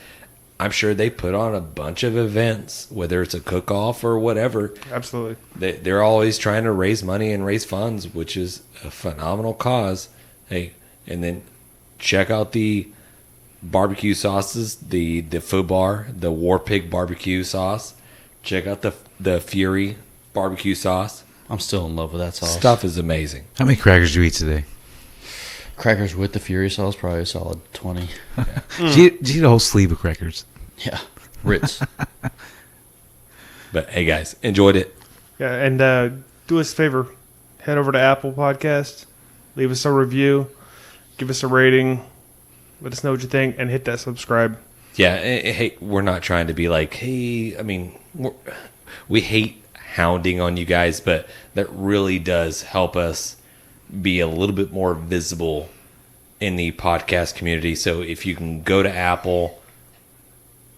Speaker 2: I'm sure they put on a bunch of events, whether it's a cook-off or whatever.
Speaker 5: Absolutely.
Speaker 2: They're always trying to raise money and raise funds, which is a phenomenal cause. Hey, and then check out the barbecue sauces, the Fubar, the Warpig BBQ sauce. Check out the Fury barbecue sauce.
Speaker 6: I'm still in love with that sauce.
Speaker 2: Stuff is amazing.
Speaker 3: How many crackers do you eat today?
Speaker 6: Crackers with the Fury sauce, probably a solid 20.
Speaker 3: Did you eat a whole sleeve of crackers?
Speaker 6: Yeah. Ritz.
Speaker 2: But hey, guys, enjoyed it.
Speaker 5: Yeah, and do us a favor. Head over to Apple Podcasts. Leave us a review. Give us a rating. Let us know what you think. And hit that subscribe.
Speaker 2: Yeah, hey, we're not trying to be like, hey, I mean, we hate hounding on you guys, but that really does help us be a little bit more visible in the podcast community. So if you can go to Apple,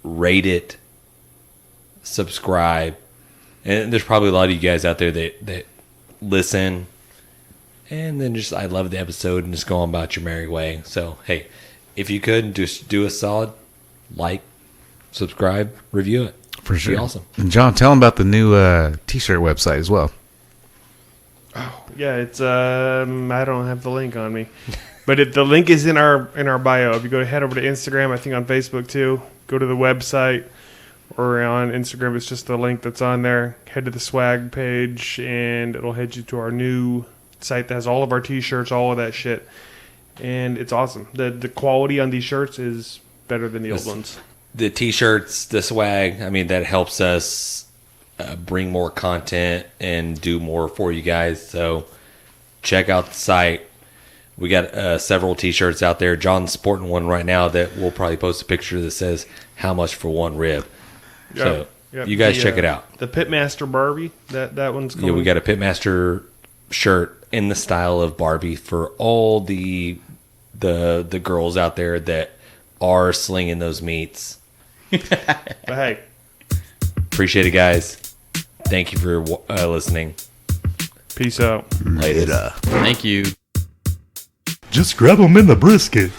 Speaker 2: rate it, subscribe, and there's probably a lot of you guys out there that listen, and then just, I love the episode, and just go on about your merry way. So, hey, if you could, just do a solid, like, subscribe, review it.
Speaker 3: For sure.
Speaker 2: Be awesome.
Speaker 3: And John, tell them about the new T-shirt website as well.
Speaker 5: Yeah, it's I don't have the link on me, but the link is in our bio. If you head over to Instagram, I think on Facebook too. Go to the website, or on Instagram, it's just the link that's on there. Head to the swag page, and it'll head you to our new site that has all of our T-shirts, all of that shit, and it's awesome. The quality on these shirts is better than the old ones.
Speaker 2: The T-shirts, the swag, I mean, that helps us bring more content and do more for you guys. So check out the site. We got several T-shirts out there. John's sporting one right now that we'll probably post a picture that says how much for one rib. So you guys check it out.
Speaker 5: The Pitmaster Barbie, that one's cool.
Speaker 2: Yeah, we got a Pitmaster shirt in the style of Barbie for all the girls out there that are slinging those meats.
Speaker 5: But hey,
Speaker 2: appreciate it, guys. Thank you for listening.
Speaker 5: peace out.
Speaker 2: Later.
Speaker 6: Thank you.
Speaker 1: Just grab them in the brisket.